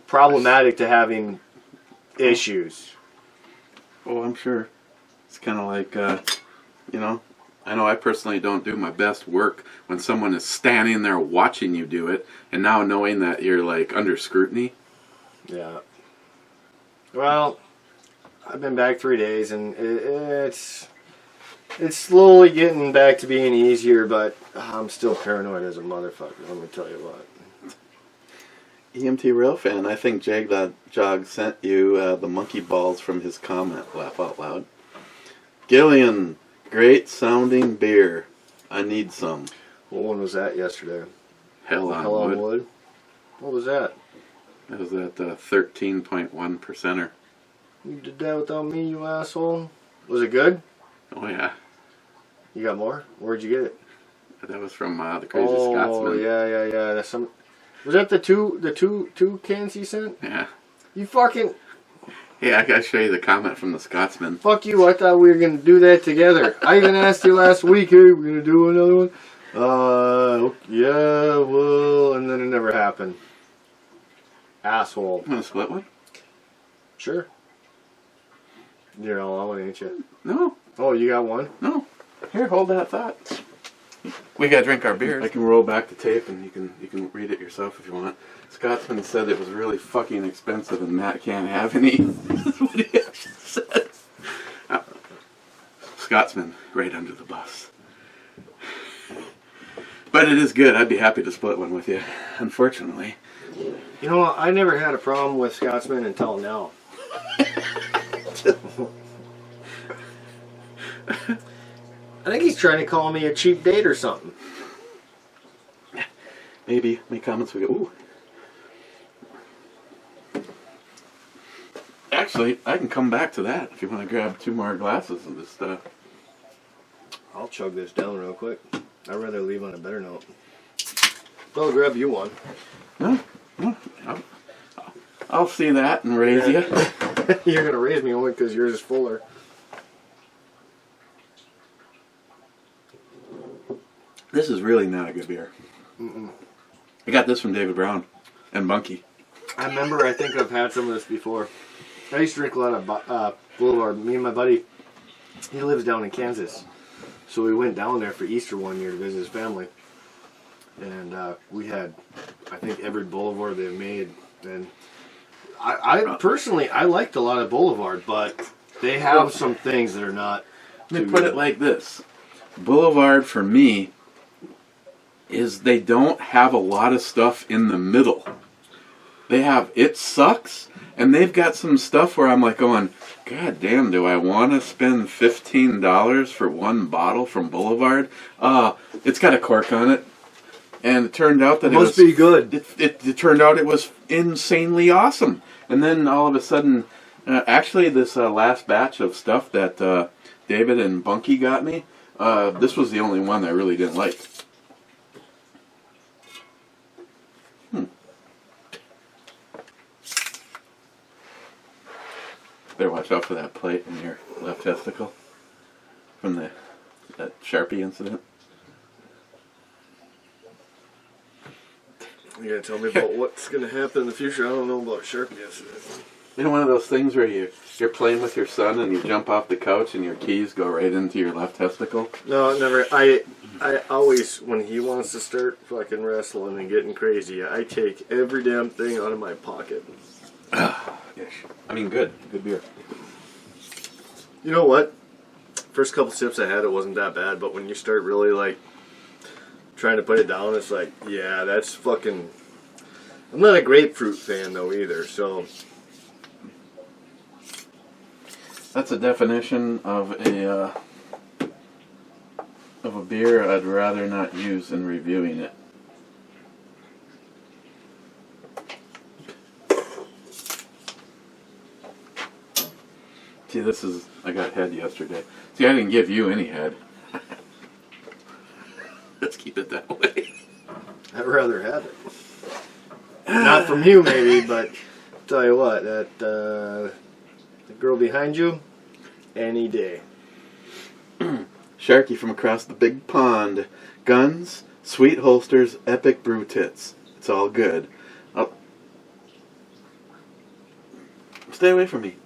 problematic to having issues.
Oh, I'm sure. It's kind of like, I know I personally don't do my best work when someone is standing there watching you do it, and now knowing that you're like under scrutiny.
Yeah. Well, I've been back 3 days, and it's slowly getting back to being easier, but I'm still paranoid as a motherfucker, let me tell you what.
EMT Railfan, I think Jog sent you the monkey balls from his comment. Laugh out loud. Gillian, great sounding beer. I need some.
What one was that yesterday?
Hell on Wood.
What was that?
That was that 13.1%er.
You did that without me, you asshole. Was it good?
Oh yeah.
You got more? Where'd you get it?
That was from the Crazy Scotsman.
Oh yeah. That's some. Was that the two cans he sent?
Yeah.
You fucking.
Yeah, I gotta show you the comment from the Scotsman.
Fuck you! I thought we were gonna do that together. I even asked you last week, hey, we're gonna do another one. Yeah, well, and then it never happened. Asshole.
You want to split one?
Sure. You're all I want, ain't you?
No.
Oh, you got one?
No. Here, hold that thought. We gotta drink our beers. I can roll back the tape and you can read it yourself if you want. Scotsman said it was really fucking expensive and Matt can't have any. That's what he actually said. Scotsman, right under the bus. But it is good. I'd be happy to split one with you. Unfortunately.
You know what? I never had a problem with Scotsman until now. I think he's trying to call me a cheap date or something.
Maybe. Make comments we go, ooh. Actually, I can come back to that if you want to grab 2 more glasses of this stuff.
I'll chug this down real quick. I'd rather leave on a better note. I'll grab you one.
No. I'll see that and raise you.
You're going to raise me only because yours is fuller.
This is really not a good beer. I got this from David Brown and Bunky.
I remember, I think I've had some of this before. I used to drink a lot of Boulevard. Me and my buddy, he lives down in Kansas. So we went down there for Easter one year to visit his family. And we had, I think, every Boulevard they've made. And I personally, I liked a lot of Boulevard, but they have some things that are not.
Let me put it like this. Boulevard, for me, is they don't have a lot of stuff in the middle. They have It Sucks, and they've got some stuff where I'm like going, God damn, do I want to spend $15 for one bottle from Boulevard? It's got a cork on it. And it turned out that
Must be good.
It turned out it was insanely awesome. And then all of a sudden, actually this last batch of stuff that David and Bunky got me, this was the only one I really didn't like. Better watch out for that plate in your left testicle from that Sharpie incident.
You gotta tell me about what's gonna happen in the future. I don't know about Sharpie incident.
You know, one of those things where you're playing with your son and you jump off the couch and your keys go right into your left testicle?
No, never. I always, when he wants to start fucking wrestling and getting crazy, I take every damn thing out of my pocket.
Yes. I mean, good beer.
You know what? First couple sips I had, it wasn't that bad, but when you start really like trying to put it down, it's like, yeah, that's fucking. I'm not a grapefruit fan though either, so.
That's a definition of a beer I'd rather not use in reviewing it. See, I got head yesterday. See, I didn't give you any head. Let's keep it that way.
I'd rather have it. Not from you, maybe, but tell you what, that the girl behind you, any day.
Sharky from across the big pond. Guns, sweet holsters, epic brew tits. It's all good. Stay away from me.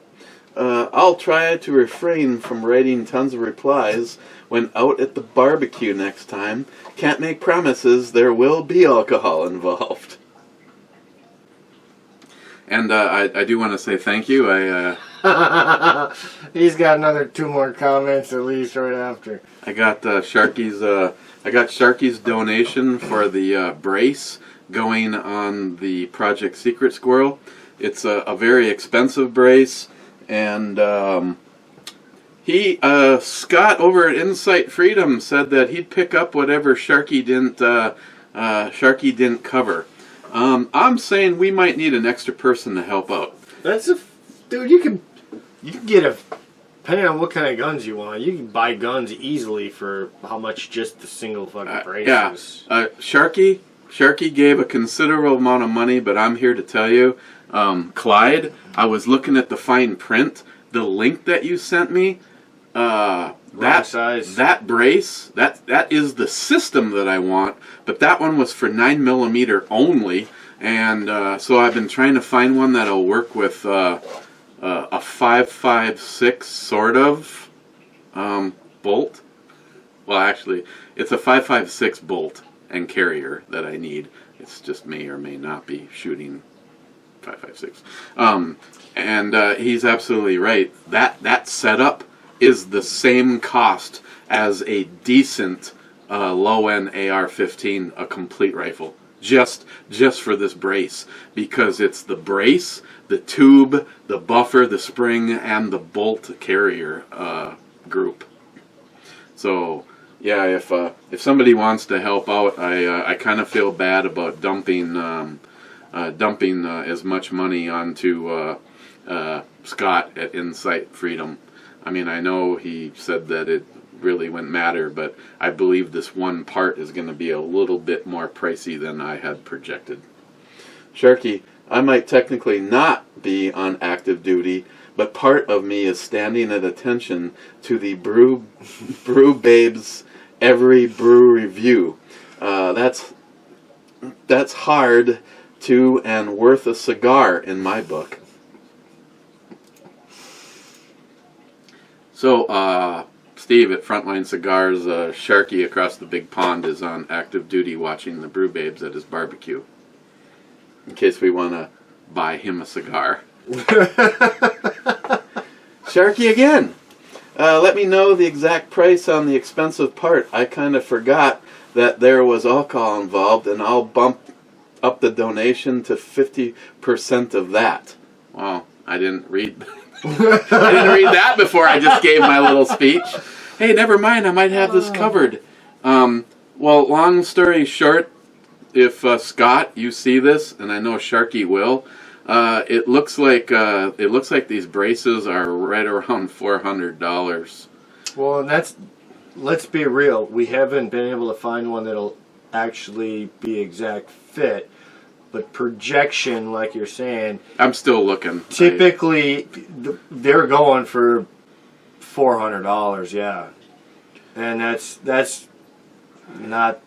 I'll try to refrain from writing tons of replies when out at the barbecue next time. Can't make promises, there will be alcohol involved. And I do want to say thank you.
He's got another 2 more comments at least right after.
I got Sharky's donation for the brace going on the Project Secret Squirrel. It's a very expensive brace. And Scott over at Insight Freedom said that he'd pick up whatever Sharky didn't cover. I'm saying we might need an extra person to help out.
Dude. You can get depending on what kind of guns you want. You can buy guns easily for how much just the single fucking brace is.
Sharky gave a considerable amount of money, but I'm here to tell you. Clyde, I was looking at the fine print. The link that you sent me, that brace, that is the system that I want, but that one was for 9mm only, and so I've been trying to find one that'll work with a 5.56 sort of bolt. Well, actually, it's a 5.56 bolt and carrier that I need. It's just may or may not be shooting 5.56. And he's absolutely right. That setup is the same cost as a decent low-end AR-15, a complete rifle. Just for this brace, because it's the brace, the tube, the buffer, the spring, and the bolt carrier group. So yeah, if somebody wants to help out, I kind of feel bad about dumping as much money onto Scott at Insight Freedom. I mean, I know he said that it really wouldn't matter, but I believe this one part is going to be a little bit more pricey than I had projected. Sharky, I might technically not be on active duty, but part of me is standing at attention to the Brew Babes every brew review. That's that's hard to and worth a cigar in my book. So, Steve at Frontline Cigars, Sharky across the big pond is on active duty watching the Brew Babes at his barbecue. In case we want to buy him a cigar. Sharky again. Let me know the exact price on the expensive part. I kind of forgot that there was alcohol involved, and I'll bump up the donation to 50% of that. Wow, I didn't read I didn't read that before I just gave my little speech. Hey, never mind, I might have this covered. Well, long story short, if Scott, you see this, and I know Sharky will, it looks like these braces are right around $400.
Well, and that's, let's be real, we haven't been able to find one that'll actually be exact fit. But projection, like you're saying,
I'm still looking.
Typically, they're going for $400. Yeah, and that's not.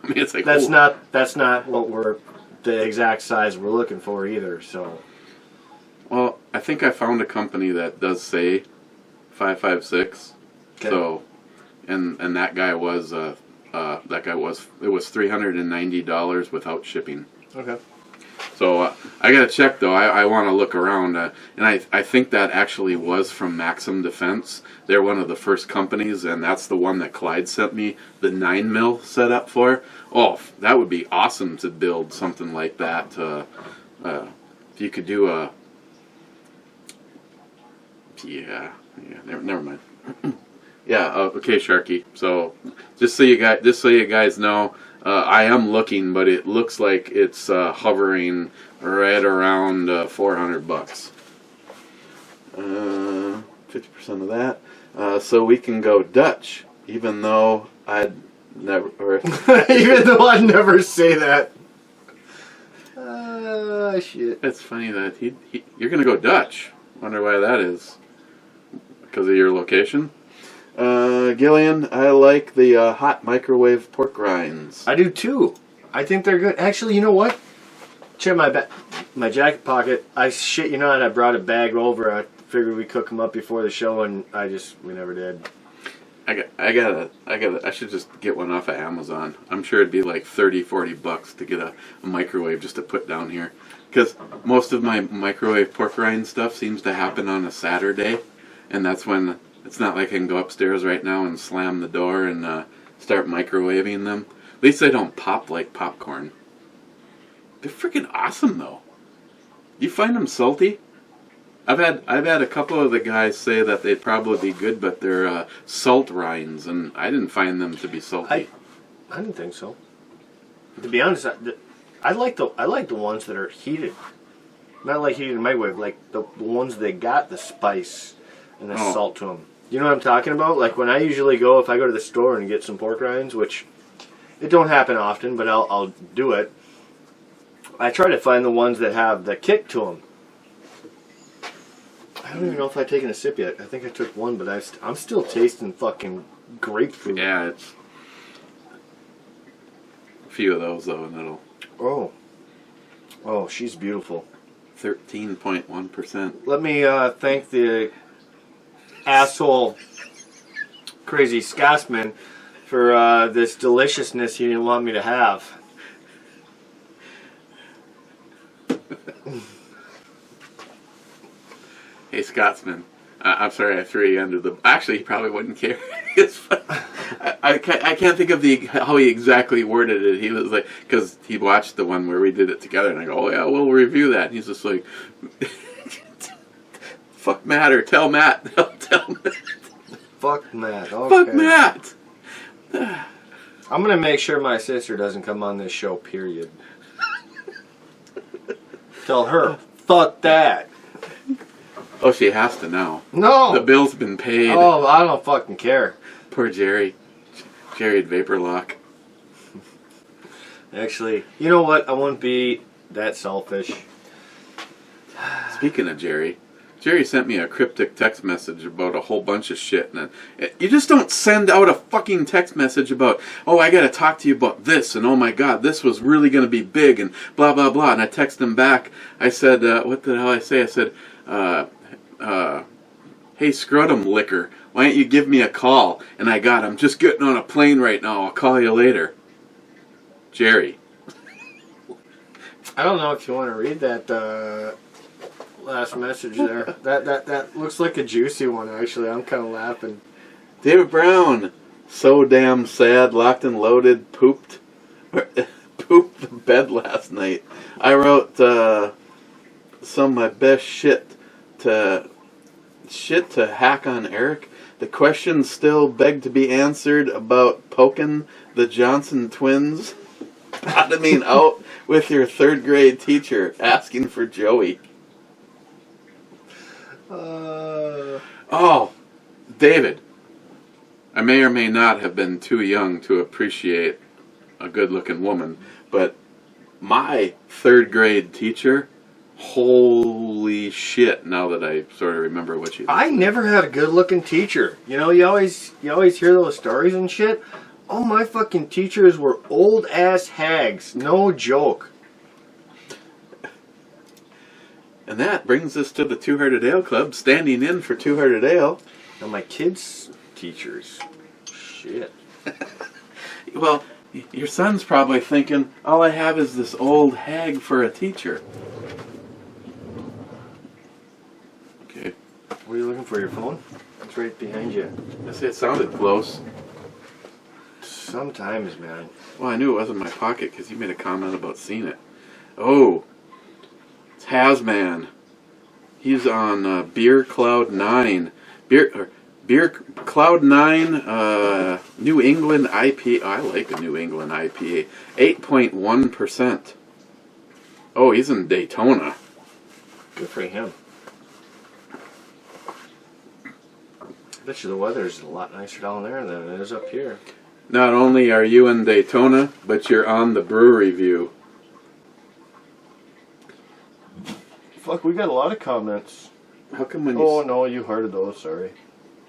I mean, it's like,
that's not what we're the exact size we're looking for either. So.
Well, I think I found a company that does say 556. Okay. So, and that guy was it was $390 without shipping.
Okay.
So I gotta check though. I want to look around, and I think that actually was from Maxim Defense. They're one of the first companies, and that's the one that Clyde sent me the 9mm setup for. Oh, that would be awesome to build something like that. If you could do a, never mind. Yeah, okay, Sharky. So just so you guys know. I am looking, but it looks like it's hovering right around $400. 50% of that. So we can go Dutch, even though I'd never.
Even though I'd never say that. Shit.
It's funny that you're gonna go Dutch. Wonder why that is. Because of your location. Gillian, I like the hot microwave pork rinds.
I do too. I think they're good. Actually, you know what? Check my jacket pocket. I shit you not, I brought a bag over. I figured we'd cook them up before the show, and we never did.
I should just get one off of Amazon. I'm sure it'd be like $30-40 to get a microwave just to put down here. Because most of my microwave pork rind stuff seems to happen on a Saturday, and that's when. It's not like I can go upstairs right now and slam the door and start microwaving them. At least they don't pop like popcorn. They're freaking awesome though. You find them salty? I've had a couple of the guys say that they'd probably be good, but they're salt rinds, and I didn't find them to be salty.
I didn't think so. To be honest, I like the ones that are heated. Not like heated in the microwave, like the ones that got the spice and the salt to them. You know what I'm talking about? Like when I usually go, if I go to the store and get some pork rinds, which it don't happen often, but I'll do it. I try to find the ones that have the kick to them. I don't even know if I've taken a sip yet. I think I took one, but I'm still tasting fucking grapefruit.
Yeah, it's a few of those though, and it'll. Oh, she's beautiful. 13.1%.
Let me thank the asshole crazy Scotsman for this deliciousness he didn't want me to have.
Hey Scotsman, I'm sorry I threw you under the. Actually, he probably wouldn't care. It's fun. I can't think of how he exactly worded it. He was like, because he watched the one where we did it together, and I go, oh yeah, we'll review that. And he's just like, fuck Matt or tell Matt. Tell Matt.
Fuck Matt. Okay.
Fuck Matt.
I'm gonna make sure my sister doesn't come on this show. Period. Tell her. Fuck that.
Oh, she has to now.
No.
The bill's been paid.
Oh, I don't fucking care.
Poor Jerry. Jerry Vapor Lock.
Actually, you know what? I wouldn't be that selfish.
Speaking of Jerry, Jerry sent me a cryptic text message about a whole bunch of shit. And you just don't send out a fucking text message about, oh, I got to talk to you about this, and oh my God, this was really going to be big, and blah, blah, blah. And I text him back. I said, what the hell I say? I said, hey, scrotum licker, why don't you give me a call? And I'm just getting on a plane right now. I'll call you later. Jerry.
I don't know if you want to read that last message there. That looks like a juicy one, actually. I'm kind of laughing.
David Brown, so damn sad, locked and loaded, pooped the bed last night. I wrote some of my best shit to hack on Eric. The questions still beg to be answered about poking the Johnson twins. Bottoming out with your third grade teacher asking for Joey. Oh, David. I may or may not have been too young to appreciate a good-looking woman, but my third grade teacher, holy shit, now that I sort of remember what she looked
I
like.
never had a good-looking teacher. You know, you always hear those stories and shit. All my fucking teachers were old-ass hags. No joke.
And that brings us to the Two Hearted Ale Club, standing in for Two Hearted Ale.
Now, my kids' teachers, shit.
Well, your son's probably thinking, all I have is this old hag for a teacher. Okay.
What are you looking for, your phone? It's right behind you.
I say it sounded close.
Sometimes, man.
Well, I knew it wasn't in my pocket because you made a comment about seeing it. Oh, it's Hazman. He's on Beer Cloud 9. Beer Cloud 9 New England IPA. I like a New England IPA. 8.1%. Oh, he's in Daytona.
Good for him. I bet you the weather's a lot nicer down there than it is up here.
Not only are you in Daytona, but you're on the Brew Review.
Fuck, we got a lot of comments.
How come when you
Oh no, you hearted those, sorry.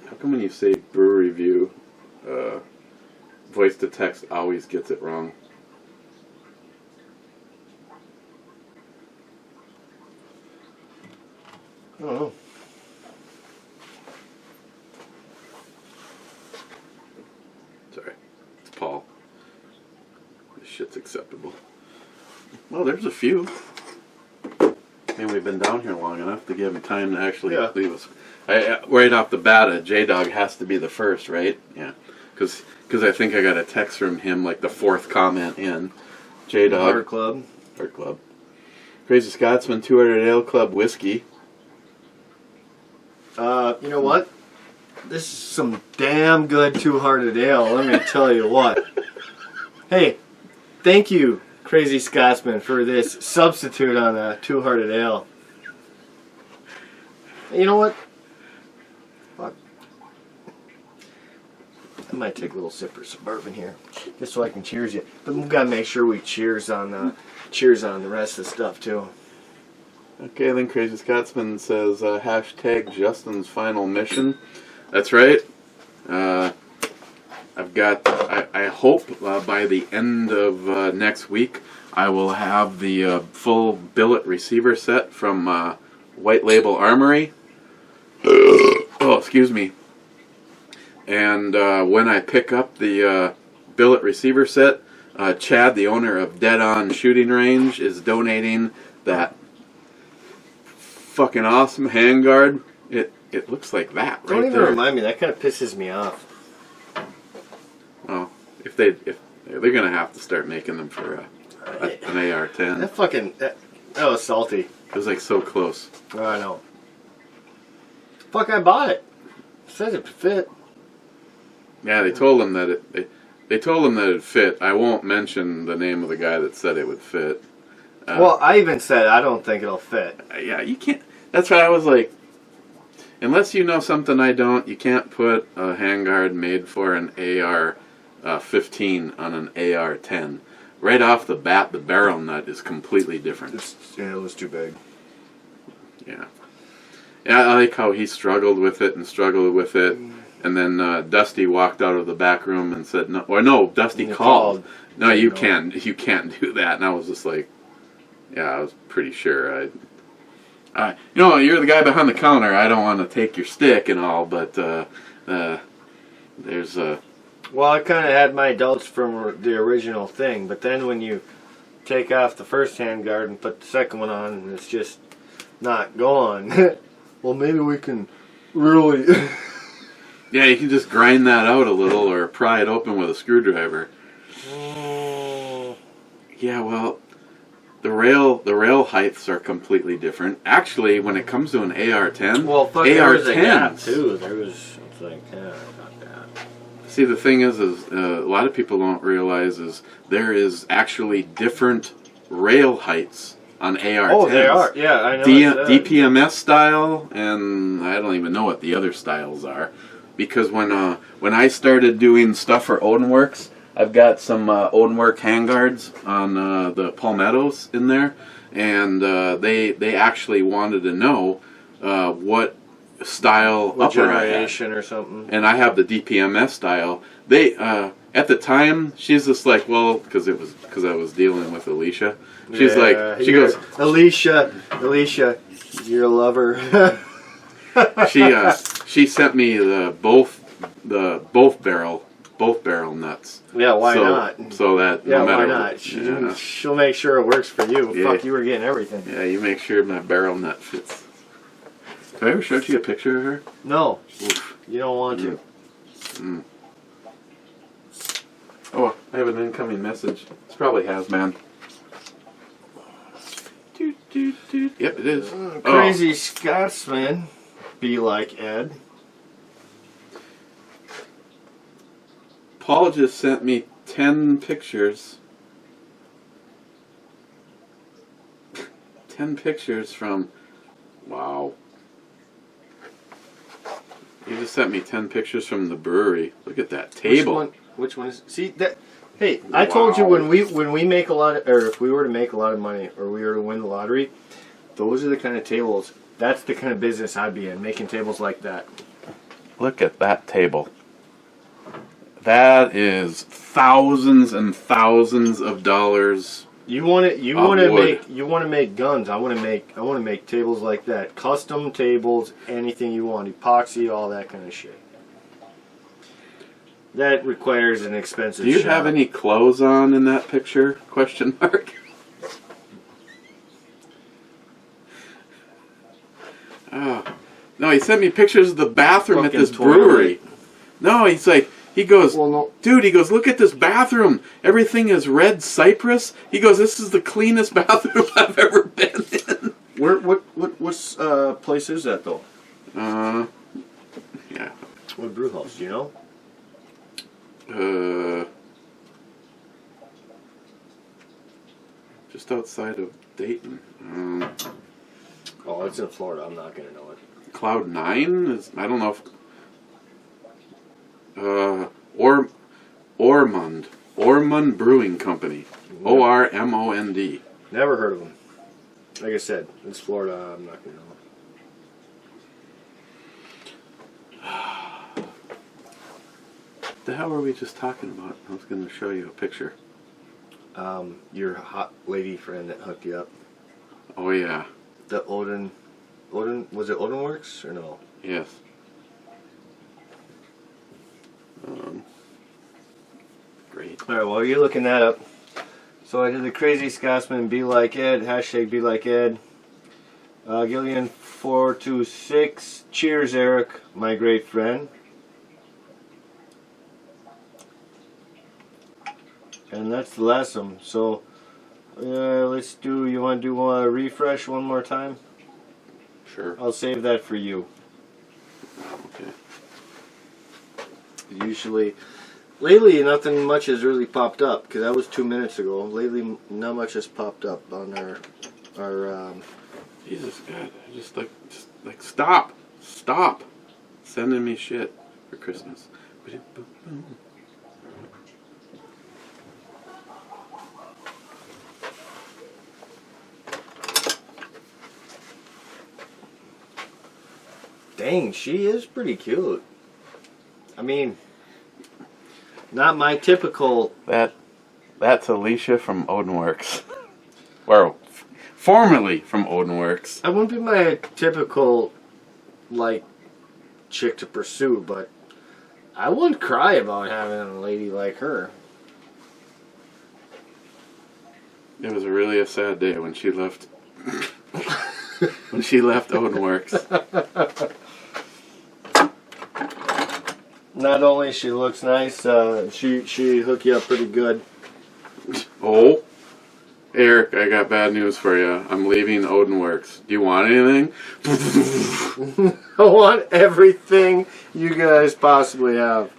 How come when you say Brew Review, voice to text always gets it wrong?
I don't know.
Sorry, it's Paul. This shit's acceptable. Well, there's a few. I mean, we've been down here long enough to give him time to actually leave us. Right off the bat, J-Dog has to be the first, right? Yeah. Because I think I got a text from him, like the fourth comment in. J-Dog.
Heart Club.
Heart Club. Crazy Scotsman, 200 Ale Club Whiskey.
You know what? This is some damn good two-hearted ale, let me tell you what. Hey, thank you, Crazy Scotsman, for this substitute on a two-hearted ale. You know what? Fuck. I might take a little sip of some bourbon here, just so I can cheers you. But we've got to make sure we cheers on the rest of the stuff too.
Okay, then Crazy Scotsman says, hashtag Justin's final mission. That's right. I've got, I hope by the end of next week, I will have the full billet receiver set from White Label Armory. Oh, excuse me. And when I pick up the billet receiver set, Chad, the owner of Dead On Shooting Range, is donating that fucking awesome handguard. It looks like that right
Don't even
there.
remind me. That kind of pisses me off.
Well, if they're gonna have to start making them for an AR-10.
That fucking that was salty.
It was like so close.
Oh, I know. Fuck! I bought it. It says it fit.
Yeah, they told him that they told him that it fit. I won't mention the name of the guy that said it would fit.
Well, I even said I don't think it'll fit.
Yeah, you can't. That's why I was like, unless you know something I don't, you can't put a handguard made for an AR-15 on an AR-10. Right off the bat, the barrel nut is completely different.
It was too big.
Yeah. Yeah, I like how he struggled with it, and then Dusty walked out of the back room and said, "No," or no, Dusty called. No, you can't do that. And I was just like, yeah, I was pretty sure. You're the guy behind the counter. I don't want to take your stick and all, but there's
Well, I kind of had my doubts from the original thing, but then when you take off the first handguard and put the second one on, and it's just not going. Well, maybe we can really.
Yeah, you can just grind that out a little or pry it open with a screwdriver. Yeah, well, the rail heights are completely different. Actually, when it comes to an AR-10,
well, fuck, there was a gap
AR-10s.
too. There was, it's like, yeah, not that.
See, the thing is a lot of people don't realize is there is actually different rail heights on AR-10s.
Oh, they are. Yeah, I know.
DPMS style, and I don't even know what the other styles are. Because when I started doing stuff for Odenworks, I've got some Odenwork handguards on the Palmettos in there, and they actually wanted to know what style
what
upper I had.
generation or something.
And I have the DPMS style. They at the time, she's just like, well, because I was dealing with Alicia. She's like, she goes,
Alicia, you're a lover.
she sent me both barrel nuts.
Yeah, why not?
So that
Yeah,
no matter
why not? She'll make sure it works for you.
Yeah.
Fuck, you were getting everything.
Yeah, you make sure my barrel nut fits. Have I ever showed you a picture of her?
No,
Oof.
you don't want to.
Mm. Oh, I have an incoming message. It's probably Hazman. Yep, it is.
Crazy Scotsman, be like Ed.
Paul just sent me 10 pictures. 10 pictures from... Wow. You just sent me 10 pictures from the brewery. Look at that table.
Which one is... See, that... Hey, I told you when we make a lot of... Or if we were to make a lot of money, or we were to win the lottery, those are the kind of tables... That's the kind of business I'd be in, making tables like that.
Look at that table. That is thousands and thousands of dollars.
You want to make guns. I want to make tables like that. Custom tables, anything you want, epoxy, all that kind of shit. That requires an expensive
Do you
shop.
have any clothes on in that picture? Question mark. Oh. No, he sent me pictures of the bathroom at
Fucking
this
toilet.
brewery. No, he's like, he goes,
Well, no.
dude, he goes, look at this bathroom. Everything is red cypress. He goes, this is the cleanest bathroom I've ever been in.
What place is that though?
Yeah.
What brew house? Do you know?
Just outside of Dayton.
Oh, it's in Florida. I'm not gonna know it.
Cloud 9 is, I don't know if Ormond Brewing Company. ORMOND.
Never heard of them. Like I said, it's Florida. I'm not gonna know it.
The hell were we just talking about? I was going to show you a picture.
Your hot lady friend that hooked you up.
Oh yeah.
The Odin, was it Odenworks or no?
Yes. Great.
Alright, while you're looking that up. So I did the Crazy Scotsman, be like Ed, hashtag be like Ed. Gillian 426, cheers Eric, my great friend. And that's the last one. So let's do, you want to do a refresh one more time?
Sure.
I'll save that for you.
Okay.
Usually, lately nothing much has really popped up because that was 2 minutes ago. Lately, not much has popped up on our
Jesus God, just like stop sending me shit for Christmas.
Dang, she is pretty cute. I mean, not my typical...
That's Alicia from Odinworks. Or formerly from Odinworks.
I wouldn't be my typical, like, chick to pursue, but I wouldn't cry about having a lady like her.
It was really a sad day when she left. When she left Odinworks.
Not only she looks nice, she hook you up pretty good.
Oh, Eric, I got bad news for you. I'm leaving Odinworks. Do you want anything?
I want everything you guys possibly have.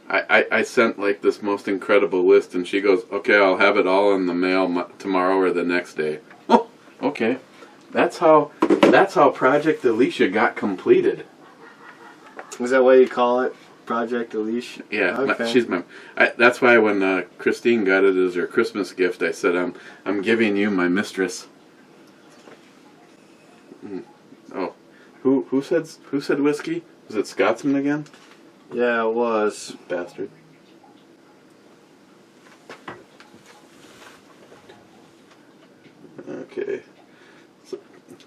I sent like this most incredible list, and she goes, "Okay, I'll have it all in the mail tomorrow or the next day." Oh, okay. That's how Project Alicia got completed.
Is that what you call it? Project Alicia?
Yeah,
okay.
she's my. That's why when Christine got it as her Christmas gift, I said, "I'm giving you my mistress." Oh, who said whiskey? Was it Scotsman again?
Yeah, it was.
Bastard. Okay.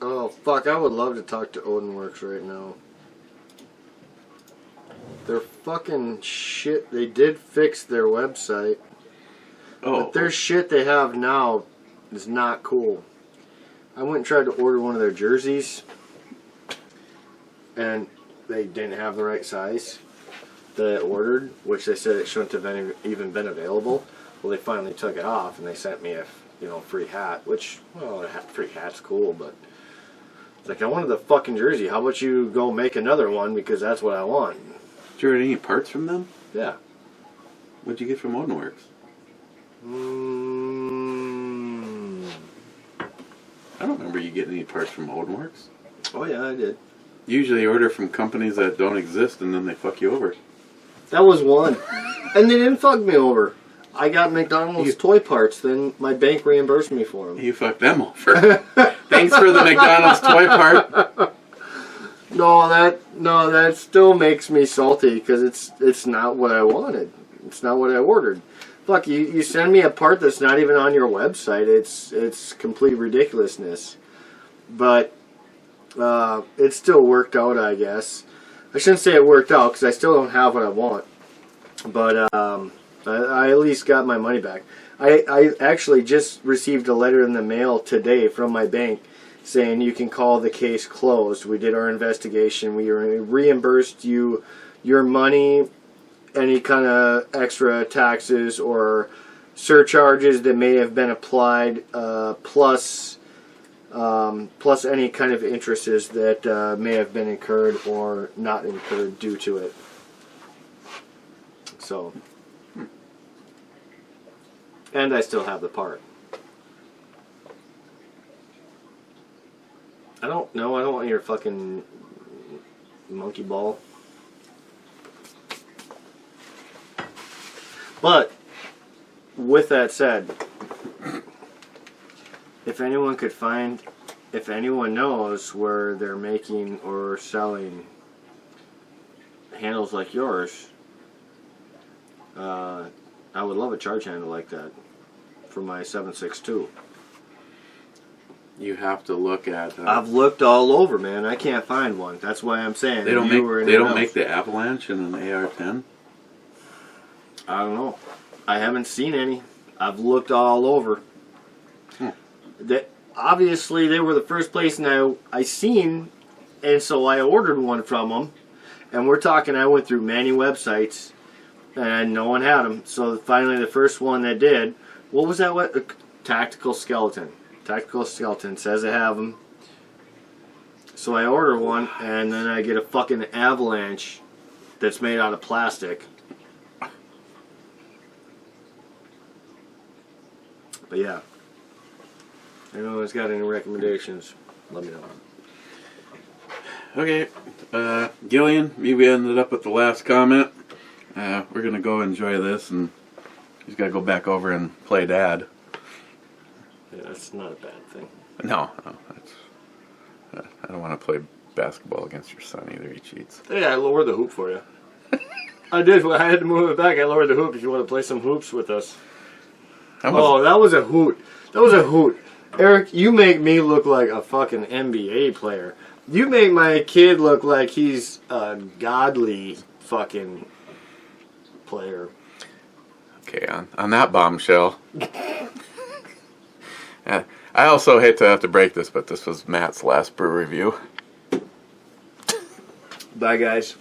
Oh, fuck, I would love to talk to Odinworks right now. They're fucking shit. They did fix their website.
Oh.
But their shit they have now is not cool. I went and tried to order one of their jerseys, and they didn't have the right size that I ordered, which they said it shouldn't have even been available. Well, they finally took it off, and they sent me a free hat, which, well, a free hat's cool, but it's like, I wanted the fucking jersey. How about you go make another one, because that's what I want.
Did you get any parts from them?
Yeah.
What'd you get from Odinworks? I don't remember you getting any parts from Odinworks.
Oh, yeah, I did.
You usually order from companies that don't exist, and then they fuck you over.
That was one. And they didn't fuck me over. I got McDonald's toy parts, then my bank reimbursed me for them.
You fucked them over. Thanks for the McDonald's toy part.
No, that still makes me salty, because it's not what I wanted. It's not what I ordered. Fuck, you send me a part that's not even on your website. It's complete ridiculousness. But it still worked out, I guess. I shouldn't say it worked out, because I still don't have what I want. But I at least got my money back. I actually just received a letter in the mail today from my bank saying you can call the case closed. We did our investigation. We reimbursed you your money, any kind of extra taxes or surcharges that may have been applied, plus any kind of interests that may have been incurred or not incurred due to it. So, and I still have the part. I don't want your fucking monkey ball. But, with that said, if anyone knows where they're making or selling handles like yours, I would love a charge handle like that for my 7.62.
You have to look at.
I've looked all over, man. I can't find one. That's why I'm saying
They don't make the Avalanche in an AR-10.
I don't know. I haven't seen any. I've looked all over. Obviously, they were the first place I seen, and so I ordered one from them. And we're talking, I went through many websites, and no one had them. So finally, the first one that did, what was that? Tactical Skeleton. Tactical Skeleton says they have them. So I order one, and then I get a fucking Avalanche that's made out of plastic. But yeah. If anyone's got any recommendations, let me know.
Okay, Gillian, we ended up with the last comment. We're going to go enjoy this, and he's got to go back over and play Dad.
Yeah, that's not a bad thing.
No, I don't want to play basketball against your son either. He cheats.
Yeah, I lowered the hoop for you. I did. When I had to move it back, I lowered the hoop if you want to play some hoops with us. Oh, that was a hoot. That was a hoot. Eric, you make me look like a fucking NBA player. You make my kid look like he's a godly fucking player.
Okay, on that bombshell. I also hate to have to break this, but this was Matt's last brew review.
Bye, guys.